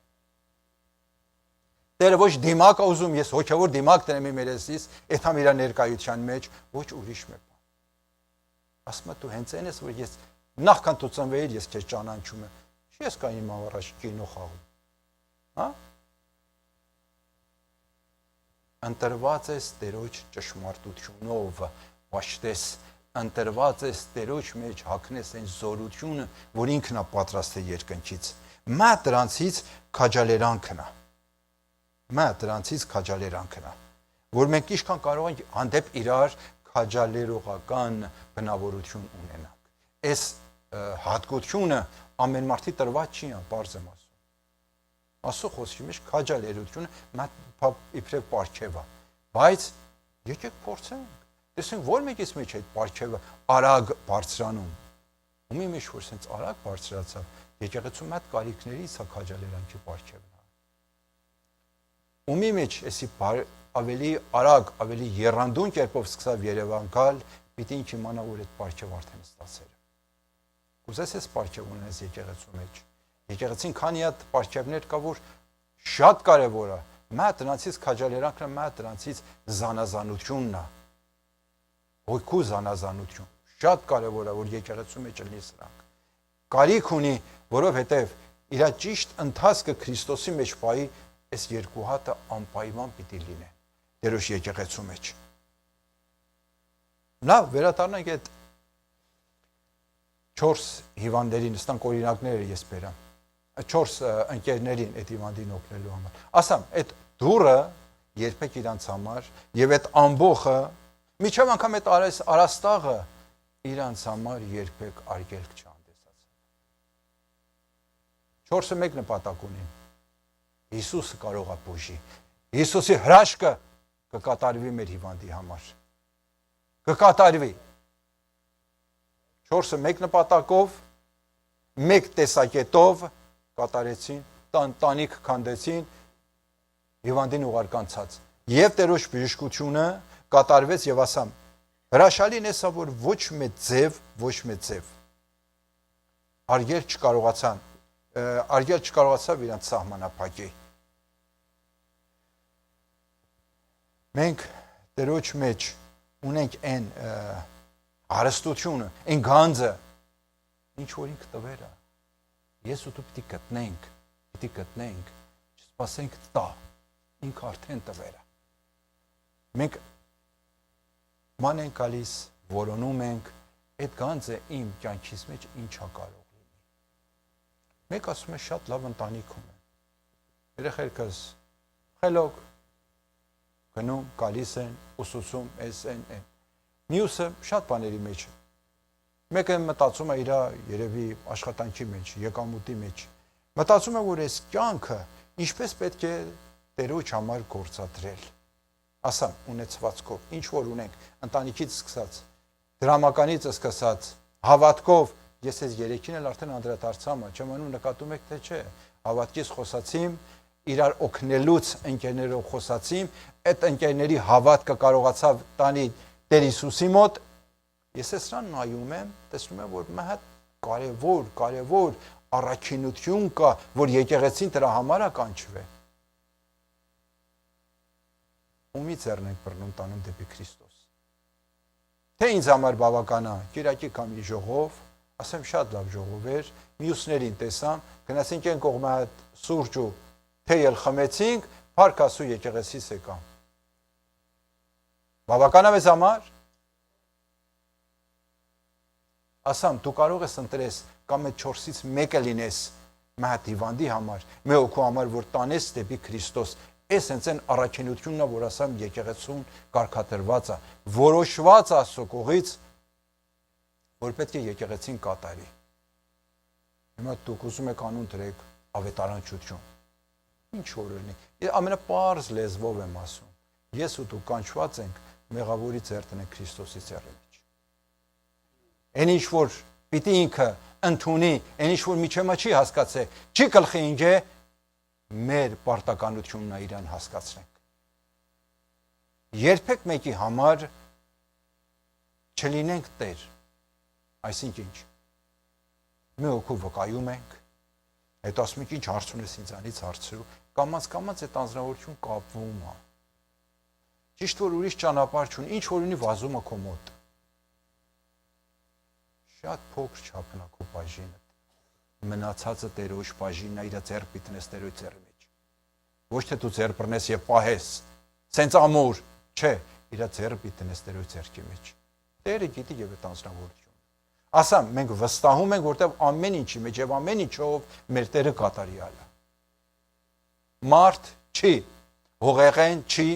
Տերը ոչ դիմակ է ուզում, ես հոգևոր դիմակ տնեմ իմ երեսից, այդ համ իր ներկայության մեջ, ոչ ուրիշ մի բան։ Ասում դու հենց այն ես, որ ես նախքան դու ծնվեիր, ես քեզ ճանաչում եմ։ Չի ես կա իմ առաջ կինո խաղում։ Հա? Ընտրված ես Տերոջ ճշմարտությունով, պաշտես, ընտրված ես Տերոջ մեջ հագնես այն զորությունը, որ ինքն է պատրաստ է երկնքից։ Մա դրանցից քաջալերանքն է։ Մա դրանցից քաջալերանքն է, որ մենք ինչքան կարող ենք հանդեպ իրար քաջալերողական բնավորություն ունենանք։ Այս հատկությունը ամեն մարդի տրված չի, բարձ եմ ասում։ Աստծո խոսքի մեջ քաջալերությունը իբրև պարգև է, բայց եկեք փորձենք։ Տեսնենք, որ մեկից մեջ այդ պարգևը արագ բարձրանում։ Ումի մեջ որ սենց արագ բարձրացավ, եկեղեցու մատ կարիքներից է քաջալերանքի պարգևը։ Ումի մեջ էսի ավելի արագ, ավելի եռանդուն կերպով սկսավ Երևան գալ, պիտի ինք իմանա, որ այդ պարգև արդեն ստացել է։ Կուզես այս պարգև ունենես եկեղեցու մեջ։ Եկեղեցին քանի հատ պարգևներ կա, որ շատ կարևոր է։ Մա դրանցից քաջալերանքն է, մա դրանցից զանազանությունն է։ Հոգու զանազանություն։ Շատ կարևոր է, որ եկեղեցու մեջ լինի սրանք։ Կարիք ունի, որովհետև իր ճիշտ ընթացքը Քրիստոսի մեջ պայի այս երկու հատը անպայման պիտի լինեն Տերոջ եկեղեցու մեջ։ Լավ, վերադառնանք այդ 4 հիվանդներին, ստանք օրինակները ես բերամ։ 4 ընկերներին այդ հիվանդին օգնելու համար։ Ասամ, այդ դուրը երբեք իրանց համար եւ այդ ամբողը, միջև անգամ այդ արաստաղը իրանց համար երբեք արգելք չհանդեսացել։ 4-ը մեկ նպատակ ունի։ Հիսուսը կարող է բուժի։ Հիսուսի հրաշքը կկատարվի մեր հիվանդի համար։ Կկատարվի։ 4-ը մեկ նպատակով, մեկ տեսակետով կատարեցին, տանիք քանդեցին, հիվանդին ուղարկանցած։ Եվ Տերոջ բժշկությունը կատարվեց եւ ասամ, հրաշալին է սա, որ ոչ մի ձև արգել չկարողացավ իրանց սահմանափակի։ Մենք Տերոջ մեջ ունենք այն հարստությունը, այն գանձը, ինչ որ ինքը տվեր է։ Ես ու դու պիտի գտնենք, չսպասենք տա, ինքը արդեն տվեր է։ Մենք ման ենք գալիս, որոնում ենք, այդ գանձը իմ կյանքիս մեջ ինչա կարող լինի։ Մեկ ասում է շատ լավ ընտանիքում է։ Երեխերքս խելոք գնում, գալիս են, ուսուցում, են։ Մյուսը շատ բաների մեջ է։ Մեկը մտածում է իր երևի աշխատանքի մեջ, եկամուտի մեջ։ Մտածում է, որ այս կյանքը ինչպես պետք է Տերոջ համար գործադրել։ Ասամ, ունեցվածքով, ինչ որ ունենք, ընտանիքից սկսած, դրամականից սկսած, հավատքով, ես այս երեքին էլ արդեն անդրադարձամ, չեմ անում նկատում եք, թե չէ, հավատքից խոսացիմ, իրար օգնելուց ընկերներով խոսացիմ, այդ ընկերների հավատքը կարողացավ տանի Տեր Հիսուսի մոտ, ես սրան նայում եմ, տեսնում եմ, որ մի հատ կարևոր առաքինություն կա, որ եկեղեցին դրա համար է կանչվել։ Ումի ձեռն ենք բռնում տանում դեպի Քրիստոս։ Թե ինձ համար բավական է, Կիրակի կամ մի ժողով, ասեմ շատ լավ ժողով էր, մյուսներին տեսամ, գնացինք այն կողմը սուրճ ու թեյ խմեցինք, փառք Աստծո եկեղեցիս եկամ։ Բավական է մեզ համար։ Ասամ, դու կարող ես ընտրես կամ այդ 4-ից մեկը լինես մահ հիվանդի համար, մի հոգու համար, որ տանես դեպի Քրիստոս։ Այս հենց այն առաքինությունն է, որ ասամ եկեղեցուն կարգադրված է, որոշված Աստծո կողից, որ պետք է եկեղեցին կատարի։ Հիմա դուք ուզում եք անուն դրեք ավետարանչություն։ Ինչ որ լինի։ Ամենապարզ լեզվով եմ ասում։ Ես ու դու կանչված ենք մեղավորի ձեռ տնենք Քրիստոսի ձեռի մեջ։ Այն ինչ որ պիտի ինքը ընդունի, այն ինչ որ միջեմա չի հասկացե, չի գլխի ինգե, մեր պարտականությունն է իրան հասկացնենք։ Երբեք մեկի համար չլինենք տեր, այսինքն ինչ։ Մի հոգու վկայում ենք, հետո ասում ենք ինչ հարց ունես ինձանից հարցրու, կամաց այդ անձնավորություն կապվում է։ Ճիշտ որ ուրիշ ճանապարհ չունի, ինչ որ ունի վազում է քո մոտ։ Շատ փոքր չափն է քո բաժինը։ Մնացածը Տերոջ բաժինն է, իր ձեռ պիտնես Տերոջ ձեռի մեջ։ Ոչ թե դու ձեռ բռնես եւ պահես, սենց ամուր, չէ, իր ձեռ պիտնես Տերոջ ձեռքի մեջ։ Տերը գիտի եւ այդ անձնավորությունը։ Ասամ, մենք վստահում ենք, որտեղ ամեն ինչի մեջ եւ ամեն ինչով մեր Տերը կատարյալ է։ Մարդ չի, հողեղեն չի,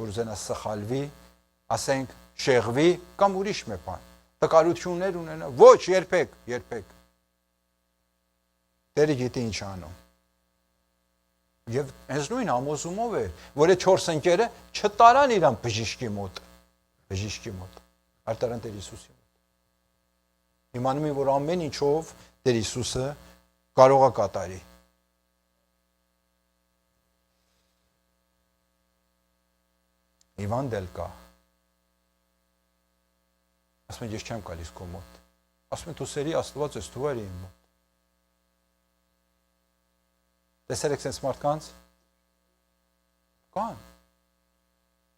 որ ուզենա սխալվի, ասենք շեղվի կամ ուրիշ մի բան։ Տկարություններ ունենա, ոչ, երբեք։ Տերը գիտի ինչ անում։ Եվ հենց նույն համոզումով է, որ այդ 4 ընկերը չտարան իրան բժիշկի մոտ, արտարան Տեր Հիսուսի մոտ։ Իմանում են, որ ամեն ինչով Տեր Հիսուսը կարող է կատարի։ Իվան դել կա։ Ասում են, ես չեմ գալիս քո մոտ։ Ասում են, դու սերի Աստված ես, դու երի իմ մոտ։ Տեսել եք սենց մարդկանց։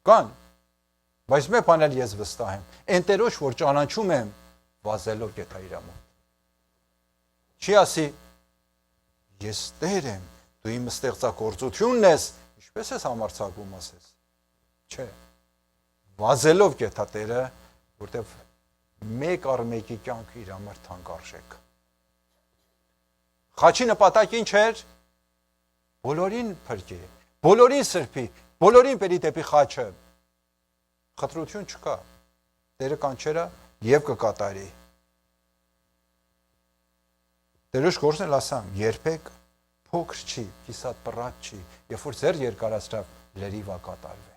Կան։ Բայց մի բան էլ ես վստահ եմ։ Այն Տերոջ, որ ճանաչում եմ, վազելով գետա իր մոտ։ Չի ասի, ես Տեր եմ, դու իմ ստեղծագործությունն ես, ինչպես ես համարձակվում ասես։ Չէ։ Վազելով գետա Տերը, որտեղ մեկ առ մեկի կյանքը իր համար թանկարժեք։ Խաչի նպատակ ինչ էր։ Բոլորին փրկի, բոլորին սրբի, բոլորին բերի դեպի խաչը։ Խտրություն չկա։ Տերը կանչերա եւ կկատարի։ Տերոջ գործն էլ ասամ, երբեք փոքր չի, կիսատ պռատ չի, երբ որ ձեր երկարացրավ լրիվա կատարվե։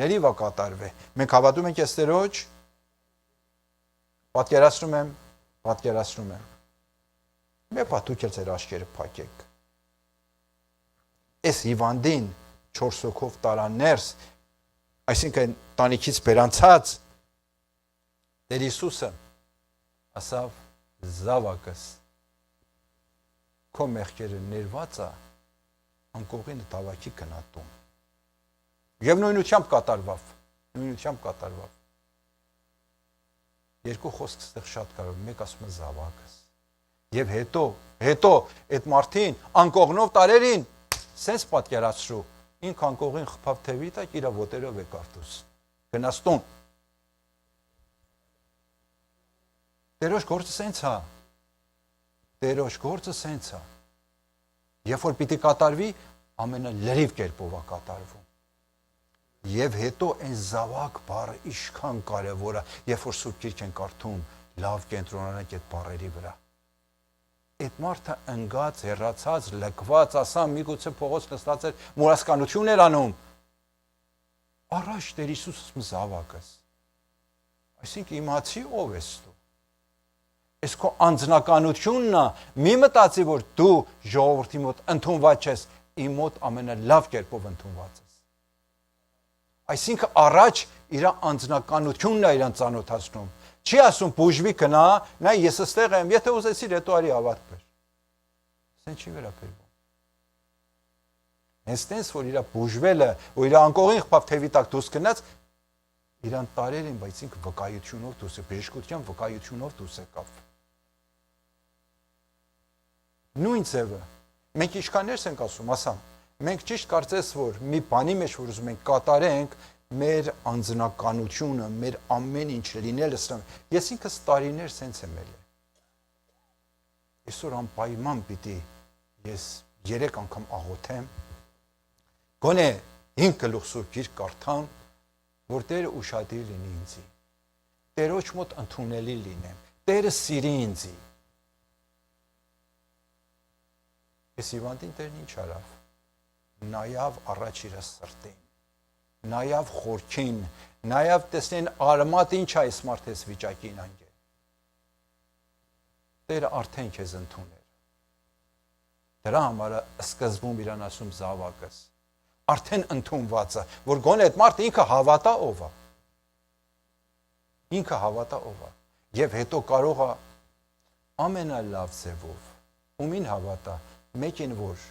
Լրիվա կատարվե։ Մենք հավատում ենք այս Տերոջ, պատկերացնում եմ։ Մի պատուկ էլ ձեր աչքերը փակեք։ Այս հիվանդին 4 հոգով տարան ներս, այսինքն տանիքից բերանցած Տեր Հիսուսը ասավ զավակս քո մեղքերը ներված է անկողին տավակի կնատում եւ նույնությամբ կատարվավ երկու խոսք ստեղ շատ կարող մեկ ասում է զավակս եւ հետո այդ մարդին անկողնով տարերին սենց պատկերացրու, ինք անկողին խփավ թևի տակ, իրա ոտերով եկավ դուրս, գնաց տուն։ Տերոջ գործը սենց է։ Երբ որ պիտի կատարվի, ամենալրիվ կերպով է կատարվում։ Եվ հետո այն զավակ բառը ինչքան կարևոր է, երբ որ Սուրբ Գիրք են կարդում, լավ կենտրոնանանք այդ բառերի վրա։ Այդ մարդը ընկած, հեռացած, լքված, ասամ միգուցե փողոց նստած էր, մուրասկանություն էր անում։ Առաջ Տեր Հիսուսը զավակս։ Այսինքն իմացի ով ես դու։ Այս քո անձնականությունն է, մի մտածի, որ դու ժողովրդի մոտ ընդունված ես, իմ մոտ ամենալավ կերպով ընդունված ես։ Այսինքն առաջ իր անձնականությունն է իրան ծանոթացնում։ Չի ասում բուժվի գնա, նա ես ստեղ եմ, եթե ուզեցիր հետո արի հավատքեր։ Սեն չի վերաբերվում։ Հենց տենց որ իրա բուժվելը, ու իրա անկողին խփավ թևի տակ դուրս գնաց, իրան տարեր են, բայց ինքը վկայությունով դուրս է, բժշկության վկայությունով դուրս եկավ։ Նույն ձևը մենք ինչքաններս ենք ասում, ասամ, մենք ճիշտ կարծես որ մի բանի մեջ որ ուզում ենք կատարենք, մեր անձնականությունը, մեր ամեն ինչ լինելը ստամ։ Ես ինքս տարիներ սենց եմ ելել։ Այսօր անպայման պիտի ես 3 անգամ աղոթեմ, գոնե 5 գլուխ սուրբ գիրք կարդամ, որ Տերը ուշադիր լինի ինձի։ Տերոջ մոտ ընդունելի լինեմ։ Տերը սիրի ինձի։ Այս հիվանդին Տերն ինչ արավ։ Նայավ առաջ իր սրտին, նայավ խորքին, նայավ տեսնեն արմատ ինչ է այս մարդես վիճակին անգե։ Տերը արդեն քեզ ընդուներ։ Դրա համար սկզբում իրան ասում զավակս, արդեն ընդունված է, որ գոնե այդ մարդը ինքը հավատա ով է։ Ինքը հավատա ով է։ Եվ հետո կարող է ամենալավ ձևով ումին հավատա, մեկին որ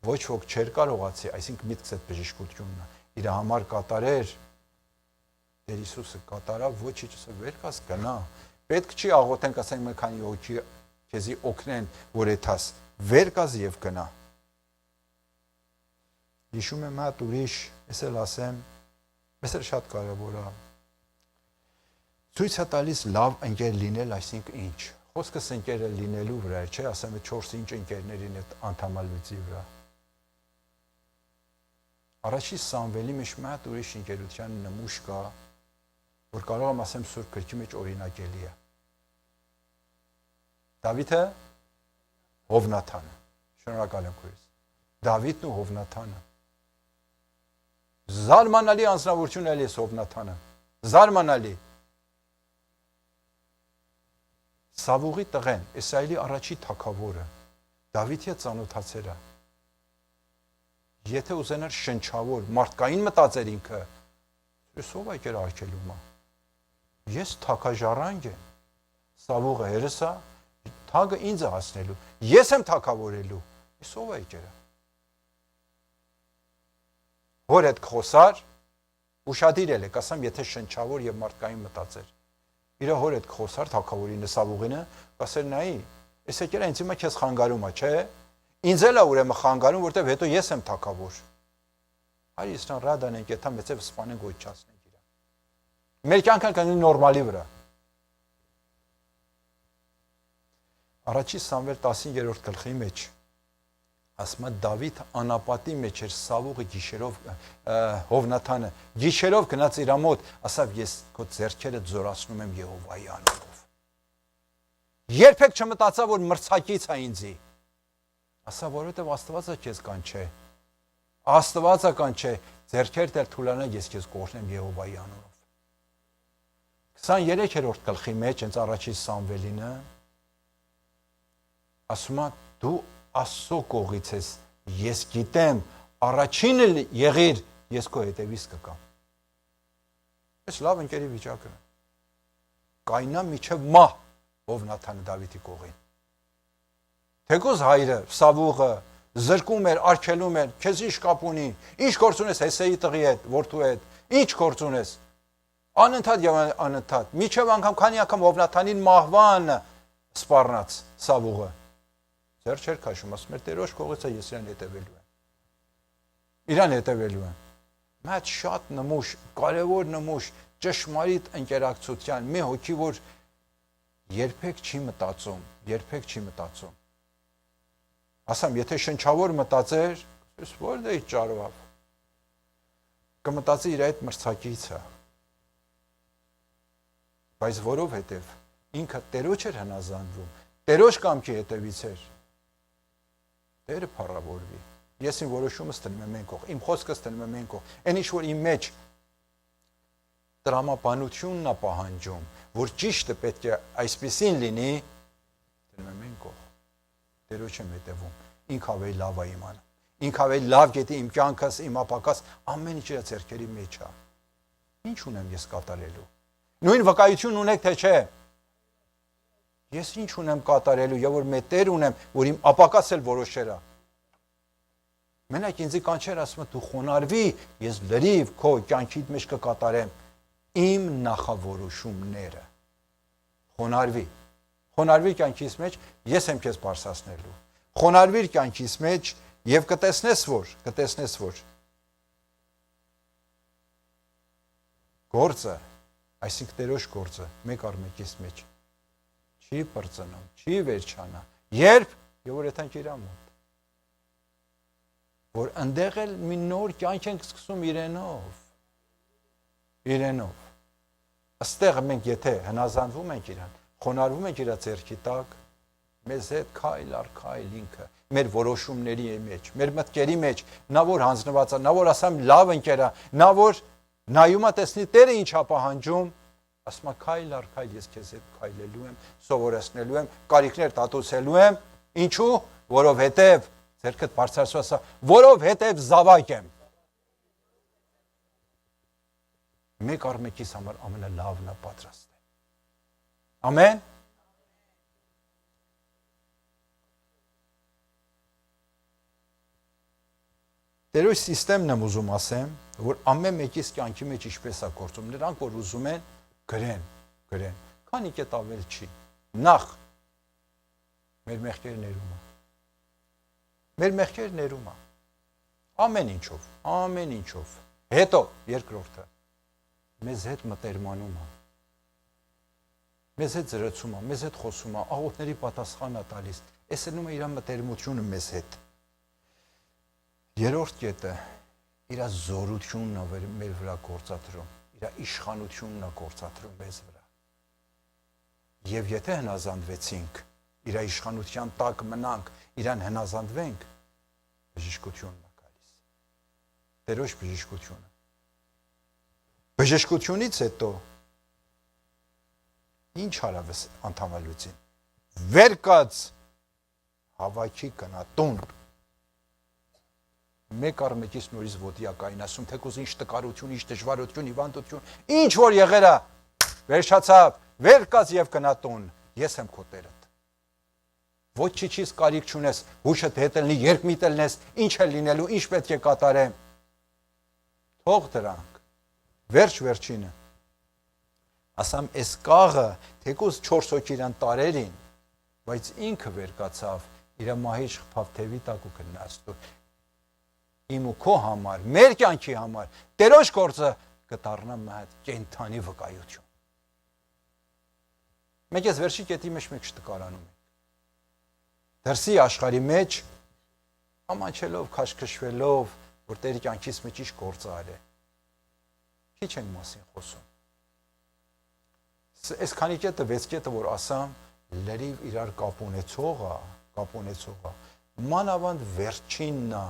ոչ ոք չեր կարողացի, այսինքն միտքս այդ բժշկությունն է, իր համար կատարեր, Տեր Հիսուսը կատարավ, ոչինչը վեր կաս գնա։ Պետք չի աղոթենք, ասենք մի քանի հոգի քեզի օգնեն, որ եթաս վեր կաս եւ գնա։ Հիշում եմ հատ ուրիշ, ես էլ ասեմ, մեզ էլ շատ կարևոր է։ Ցույց է տալիս լավ ընկեր լինել, այսինքն ինչ։ Խոսքս ընկերը լինելու վրա է, չէ, ասեմ 4-5 ընկերներին այդ անդամալուծի վրա։ Առաջի Սամվելի մեջ մատ ուրիշ ընկերության նմուշ կա, որ կարող եմ ասեմ Սուրբ գրքի մեջ օրինակելի է։ Դավիթը, Հովնաթանը։ Շնորհակալ եմ քույրս։ Դավիթն ու Հովնաթանը։ Զարմանալի անձնավորություն է Հովնաթանը։ Զարմանալի։ Սավուղի տղեն, Իսրայելի առաջի թագավորը, Դավիթի հետ ծանոթացել է։ Եթե ուզենար շնչավոր, մարդկային մտածեր ինքը, ես ով եկեր արկելում է։ Ես թագաժառանգ եմ։ Սավուղը հերս է, թագը ինձ է հասնելու։ Ես եմ թագավորելու։ Ես ով եկեր։ Հոր հետ խոսար, ուշադիր էլ եք, ասեմ, եթե շնչավոր եւ մարդկային մտածեր։ Իր հոր հետ խոսար թագավորինը Սավուղինը, ասել նայի, ես եկել ինձ հիմա քեզ խանգարում է, չէ՞։ Ինձ էլ է ուրեմն խանգարում, որտեվ հետո ես եմ թագավոր։ Արի ստան ռադան ենք, եթե մեծև սպանենք ոչնչացնենք իրան։ Մեր կյանքը կանի նորմալի վրա։ Առաջի Սամվել 15-րդ գլխի մեջ ասում է Դավիթ անապատի մեջ էր Սավուղը գիշերով Հովնաթանը գիշերով գնաց իր մոտ, ասավ ես քո ձեռքերը զորացնում եմ Եհովայի անունով։ Երբեք չմտածա որ մրցակից է ինձի։ Ասա որովհետև Աստվածը քեզ կանչե։ Աստվածը կանչե, ձեռքերդ էլ թուլանա ես քեզ կօրհնեմ Եհովայի անունով։ 23-րդ գլխի մեջ հենց առաջի Սամվելինը ասում է դու Աստծո կողից ես, ես գիտեմ, առաջինը եղիր, ես քո հետևից կգամ։ Այս լավ ընկերի վիճակը։ Կայնա միջև մահ Հովնաթանը Դավիթի կողին։ Թեկոս հայրը, Սավուղը, զրկում էր, արգելում էր, քեզ ինչ կապ ունի, ինչ գործ ունես Հեսեի տղի հետ, որդու հետ, ինչ գործ ունես։ Անընդհատ եւ անընդհատ, միջև անգամ քանի անգամ Հովնաթանին մահվան սպառնաց Սավուղը։ Ձեր չեր քաշում, ասում էր Տերոջ կողից է ես իրան հետևելու եմ։ Իրան հետևելու եմ։ Մատ շատ նմուշ, կարևոր նմուշ, ճշմարիտ ընկերակցության, մի հոգի որ երբեք չի մտածում, երբեք չի մտածում։ Ասամ, եթե շնչավոր մտածեր, ես որտե՞ղ ճարվավ։ Կմտածի իր այդ մրցակիցը։ Բայց որովհետև ինքը Տերոջ էր հնազանդվում, Տերոջ կամքի հետևից էր։ Տերը փառավորվի։ Ես իմ որոշումս տնում եմ մենքող, իմ խոսքս տնում եմ մենքող։ Այն ինչ որ իմ մեջ տրամաբանությունն է պահանջում, որ ճիշտը պետք է այսպեսին լինի, տնում եմ մենքող։ Տերոջ եմ հետևում, ինք ավելի լավ է իմանում։ Ինք ավելի լավ գիտի իմ կյանքս, իմ ապակաս, ամեն ինչ իր ձեռքերի մեջ է։ Ինչ ունեմ ես կատարելու։ Նույն վկայություն ունեք թե չէ։ Ես ինչ ունեմ կատարելու, եւ որ մետեր ունեմ, որ իմ ապակաս էլ որոշերա։ Մենակ ինձ կանչեր ասում դու խոնարհվի, ես լրիվ քո կյանքիդ մեջ կկատարեմ իմ նախավորոշումները։ Խոնարհվի։ Խոնարհվի կյանքիս մեջ ես եմ քեզ բարձրացնելու։ Խոնարհվիր կյանքիս մեջ եւ կտեսնես որ գործը, այսինքն Տերոջ գործը մեկ առ մեկից մեջ չի բրծնում, չի վերջանա։ Երբ եւ որ եթանք իր մոտ որ ընդեղ էլ մի նոր կյանք ենք սկսում իրենով։ Աստեղ մենք եթե հնազանդվում ենք իրան, խոնարհվում ենք իր ձեռքի տակ, մեզ հետ քայլ առ քայլ ինքը մեր որոշումների մեջ, մեր մտքերի մեջ, նա որ հանձնված է, նա որ ասեմ լավ ընկերա, նա որ նայում է տեսնի Տերը ինչ է պահանջում, ասում է քայլ առ քայլ ես քեզ հետ քայլելու եմ, սովորեցնելու եմ, կարիքներ տատուցելու եմ, ինչու, որովհետև ձերքդ բարձրացրած է, որովհետև զավակ եմ։ Մեկ առ մեկիս համար ամենալավն է պատրաստել։ Ամեն։ Տերոջ սիստեմն եմ ուզում ասեմ, որ ամեն մեկիս կյանքի մեջ ինչպես է գործում, նրանք որ ուզում են գրեն, քանի կետ ավել չի։ Նախ մեր մեղքերը ներում է։ Ամեն ինչով։ Հետո երկրորդը մեզ հետ մտերմանում է։ Մեզ հետ զրուցում է, մեզ հետ խոսում է, աղոթների պատասխան է տալիս։ Էսնում է իր մտերմությունը մեզ հետ։ Երրորդ կետը իր զորությունն է մեր վրա գործադրում, իր իշխանությունն է գործադրում մեզ վրա։ Եվ եթե հնազանդվեցինք, իր իշխանության տակ մնանք, իրան հնազանդվենք, բժշկությունն է գալիս։ Տերոջ բժշկությունը։ Բժշկությունից հետո ինչ արավես անդամալուծին։ Վերկաց հավաքի կնատուն։ Մեկ առ մեկից նորից ոտիակային ասում, թեկուզ ինչ տկարություն, ինչ դժվարություն, հիվանդություն, ինչ որ եղերա, վերջացավ, վերկաց եւ կնատուն, ես եմ քո Տերդ։ Ոչ չիչից կարիք չունես, հուշդ հետ լինի, երբ միտելնես, ինչ է լինելու, ինչ պետք է կատարեմ։ Թող դրանք, վերջինը, ասամ, ես կաղը, թեկուզ 4 հոգի իրան տարերին, բայց ինքը վերկացավ, իր մահի շղփավ թևի տակ ու կնաստու։ Իմ ու քո համար, մեր կյանքի համար, Տերոջ գործը կդառնա մեծ կենթանի վկայություն։ Մենք ես վերջի կետի մեջ մեկ շտկարանում ենք։ Դրսի աշխարհի մեջ ամանչելով, քաշքշվելով, որ Տերի կյանքից մեջ ինչ գործը արել։ Քիչ ենք մասին խոսում։ Այս քանի կետը, 6 կետը, որ ասամ, լրիվ իրար կապ ունեցողա, մանավանդ վերջինն է,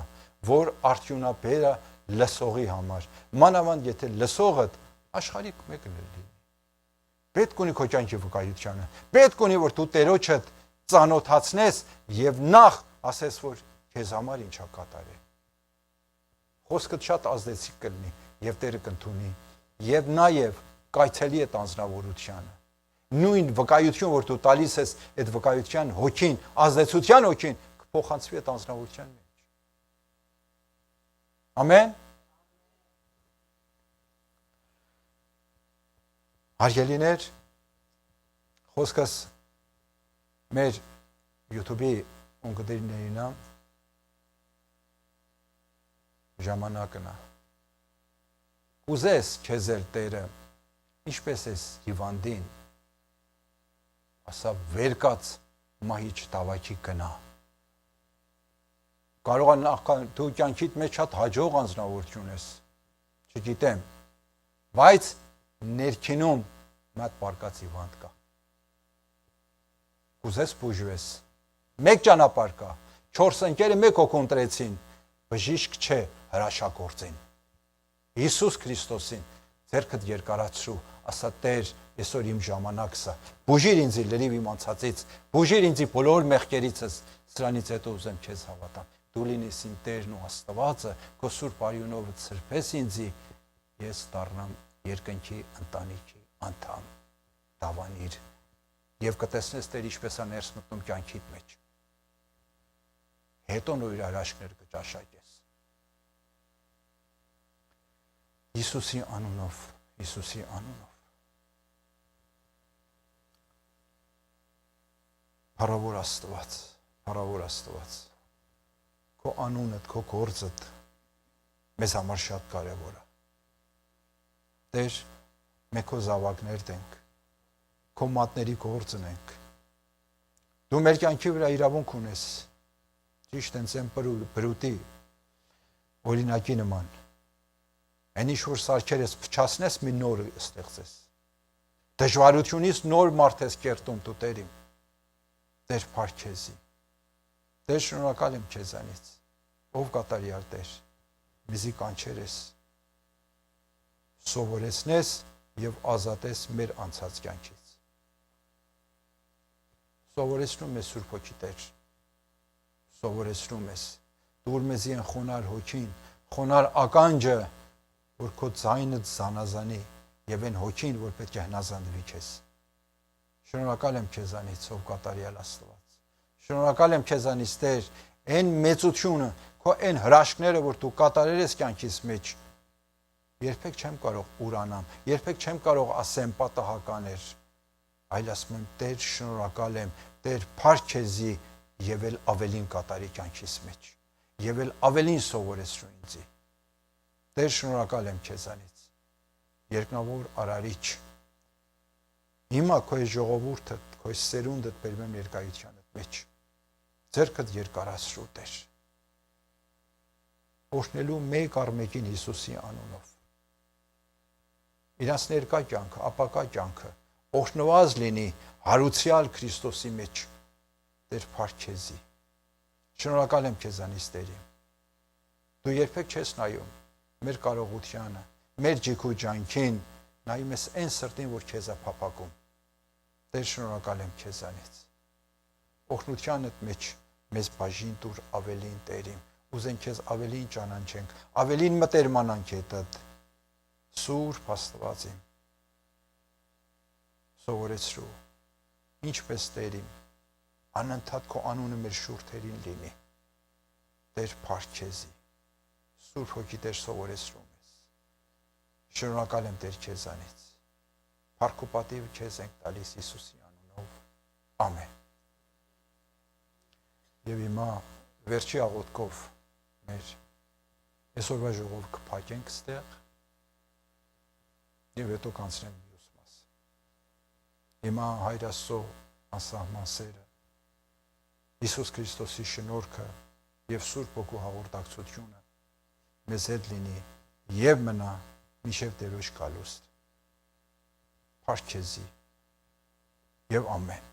որ արդյունաբեր է լսողի համար, մանավանդ եթե լսողդ աշխարհի մեկը լինի։ Պետք ունի քո կյանքի վկայությանը, պետք ունի որ դու Տերոջդ ծանոթացնես եւ նախ ասես որ քեզ համար ինչ է կատարել։ Խոսքդ շատ ազդեցիկ կլինի եւ Տերը կընդունի եւ նաեւ կայցելի է անձնավորությանը։ Նույն վկայություն որ դու տալիս ես այդ վկայության հոգին, ազդեցության հոգին կփոխանցվի այդ անձնավորության մեջ։ Ամեն։ Հարգելիներ, խոսքս մեր YouTube-ի ունկնդիրներին է, ժամանակն է։ Կուզես քեզ էլ Տերը, ինչպես ես հիվանդին, ասա վերկաց մահի չտավաքի կնա։ Կարող է դու կյանքիդ մեջ շատ հաջող անձնավորություն ես, չգիտեմ, բայց ներքինում մատ պարկած հիվանդ կա։ Կուզես բուժվես, մեկ ճանապարհ կա, 4 ընկերը մեկ հոգու ընտրեցին, բժիշկ չէ, հրաշագործին։ Հիսուս Քրիստոսին ձեռքդ երկարացրու, ասա Տեր, այսօր իմ ժամանակս է, բուժիր ինձ լրիվ իմ անցածից, բուժիր ինձ բոլոր մեղքերիցս, սրանից հետո ուզեմ քեզ հավատամ։ Դու լինես իմ Տերն ու Աստվածը, քո սուրբ արյունով սրբես ինձի, ես դառնամ երկնքի ընտանիքի անդամ։ Դավանիր եւ կտեսնես Տեր ինչպես է ներս մտնում կյանքիդ մեջ։ Հետո նոր իր հրաշքներ կճաշակես։ Հիսուսի անունով, Հիսուսի անունով։ Փառավոր Աստված, փառավոր Աստված։ Քո անունդ, քո գործդ մեզ համար շատ կարևոր է։ Տեր, մենք քո զավակներ ենք, քո մատների գործն ենք։ Դու մեր կյանքի վրա իրավունք ունես, ճիշտ են բրուտի, օրինակի նման։ Այն ինչ որ սարքեր ես փչացնես, մի նոր ստեղծես։ Դժվարությունից նոր մարդ ես կերտում դու Տերիմ։ Տեր փառքեզի։ Տեր շնորհակալ եմ քեզանից, ով կատարյալ Տեր, մեզի կանչեր ես, սովորեցնես եւ ազատես մեր անցած կյանքից։ Սովորեցնում ես Սուրբ Հոգի Տեր, սովորեցնում ես, դուր մեզի են խոնար հոգին, խոնար ականջը, որ քո ձայնը զանազանի եւ այն հոգին, որ պետք է հնազանդվի քեզ։ Շնորհակալ եմ քեզանից, ով կատարյալ Աստված։ Շնորհակալ եմ քեզանից, Տեր, այն մեծությունը, քո այն հրաշքները, որ դու կատարել ես կյանքիս մեջ, երբեք չեմ կարող ուրանամ, երբեք չեմ կարող ասեմ պատահականներ, այլ ասում եմ, Տեր, շնորհակալ եմ, Տեր, փառքեզի եւ էլ ավելին կատարի կյանքիս մեջ, եւ էլ ավելին սովորեցրու ինձի։ Տեր, շնորհակալ եմ քեզանից, երկնավոր արարիչ, հիմա քո ժողովուրդը, քո սերունդդ բերում եմ երկայությանդ մեջ, ձեռքդ երկարացրու, Տեր, օրհնելու մեկ առ մեկին Հիսուսի անունով, իրանց ներկա կյանքը, ապակա կյանքը, օրհնված լինի հարուցյալ Քրիստոսի մեջ, Տեր փառքեզի, շնորհակալ եմ քեզանից, Տերիմ, դու երբեք չես նայում մեր կարողությանը, մեր ջիքու ջանքին, նայում ես այն սրտին, որ քեզ է փափագում, Տեր շնորհակալ եմ քեզանից, օրհնությանդ մեջ մեզ բաժին տուր ավելին, Տերիմ, ուզենք քեզ ավելին ճանաչենք, ավելին մտերմանանք հետդ, Սուրբ Աստված իմ, սովորեցրու, ինչպես Տերիմ, անընդհատ քո անունը մեր շուրթերին լինի, Տեր փառքեզի, Սուրբ Հոգի Տեր սովորեցրու մեզ, շնորհակալ եմ Տեր քեզանից, փառք ու պատիվ քեզ ենք տալիս Հիսուսի անունով, ամեն։ Եվ հիմա վերջի աղոթքով մեր այսօրվա ժողով կփակենք ստեղ եւ հետո կանցնենք մյուս մասը։ Հիմա Հայր Աստծո անսահման սերը, Հիսուս Քրիստոսի շնորհքը եւ Սուրբ Հոգու հաղորդակցությունը մեզ հետ լինի եւ մնա մինչեւ Տերոջ գալուստ։ Փառք քեզի եւ ամեն։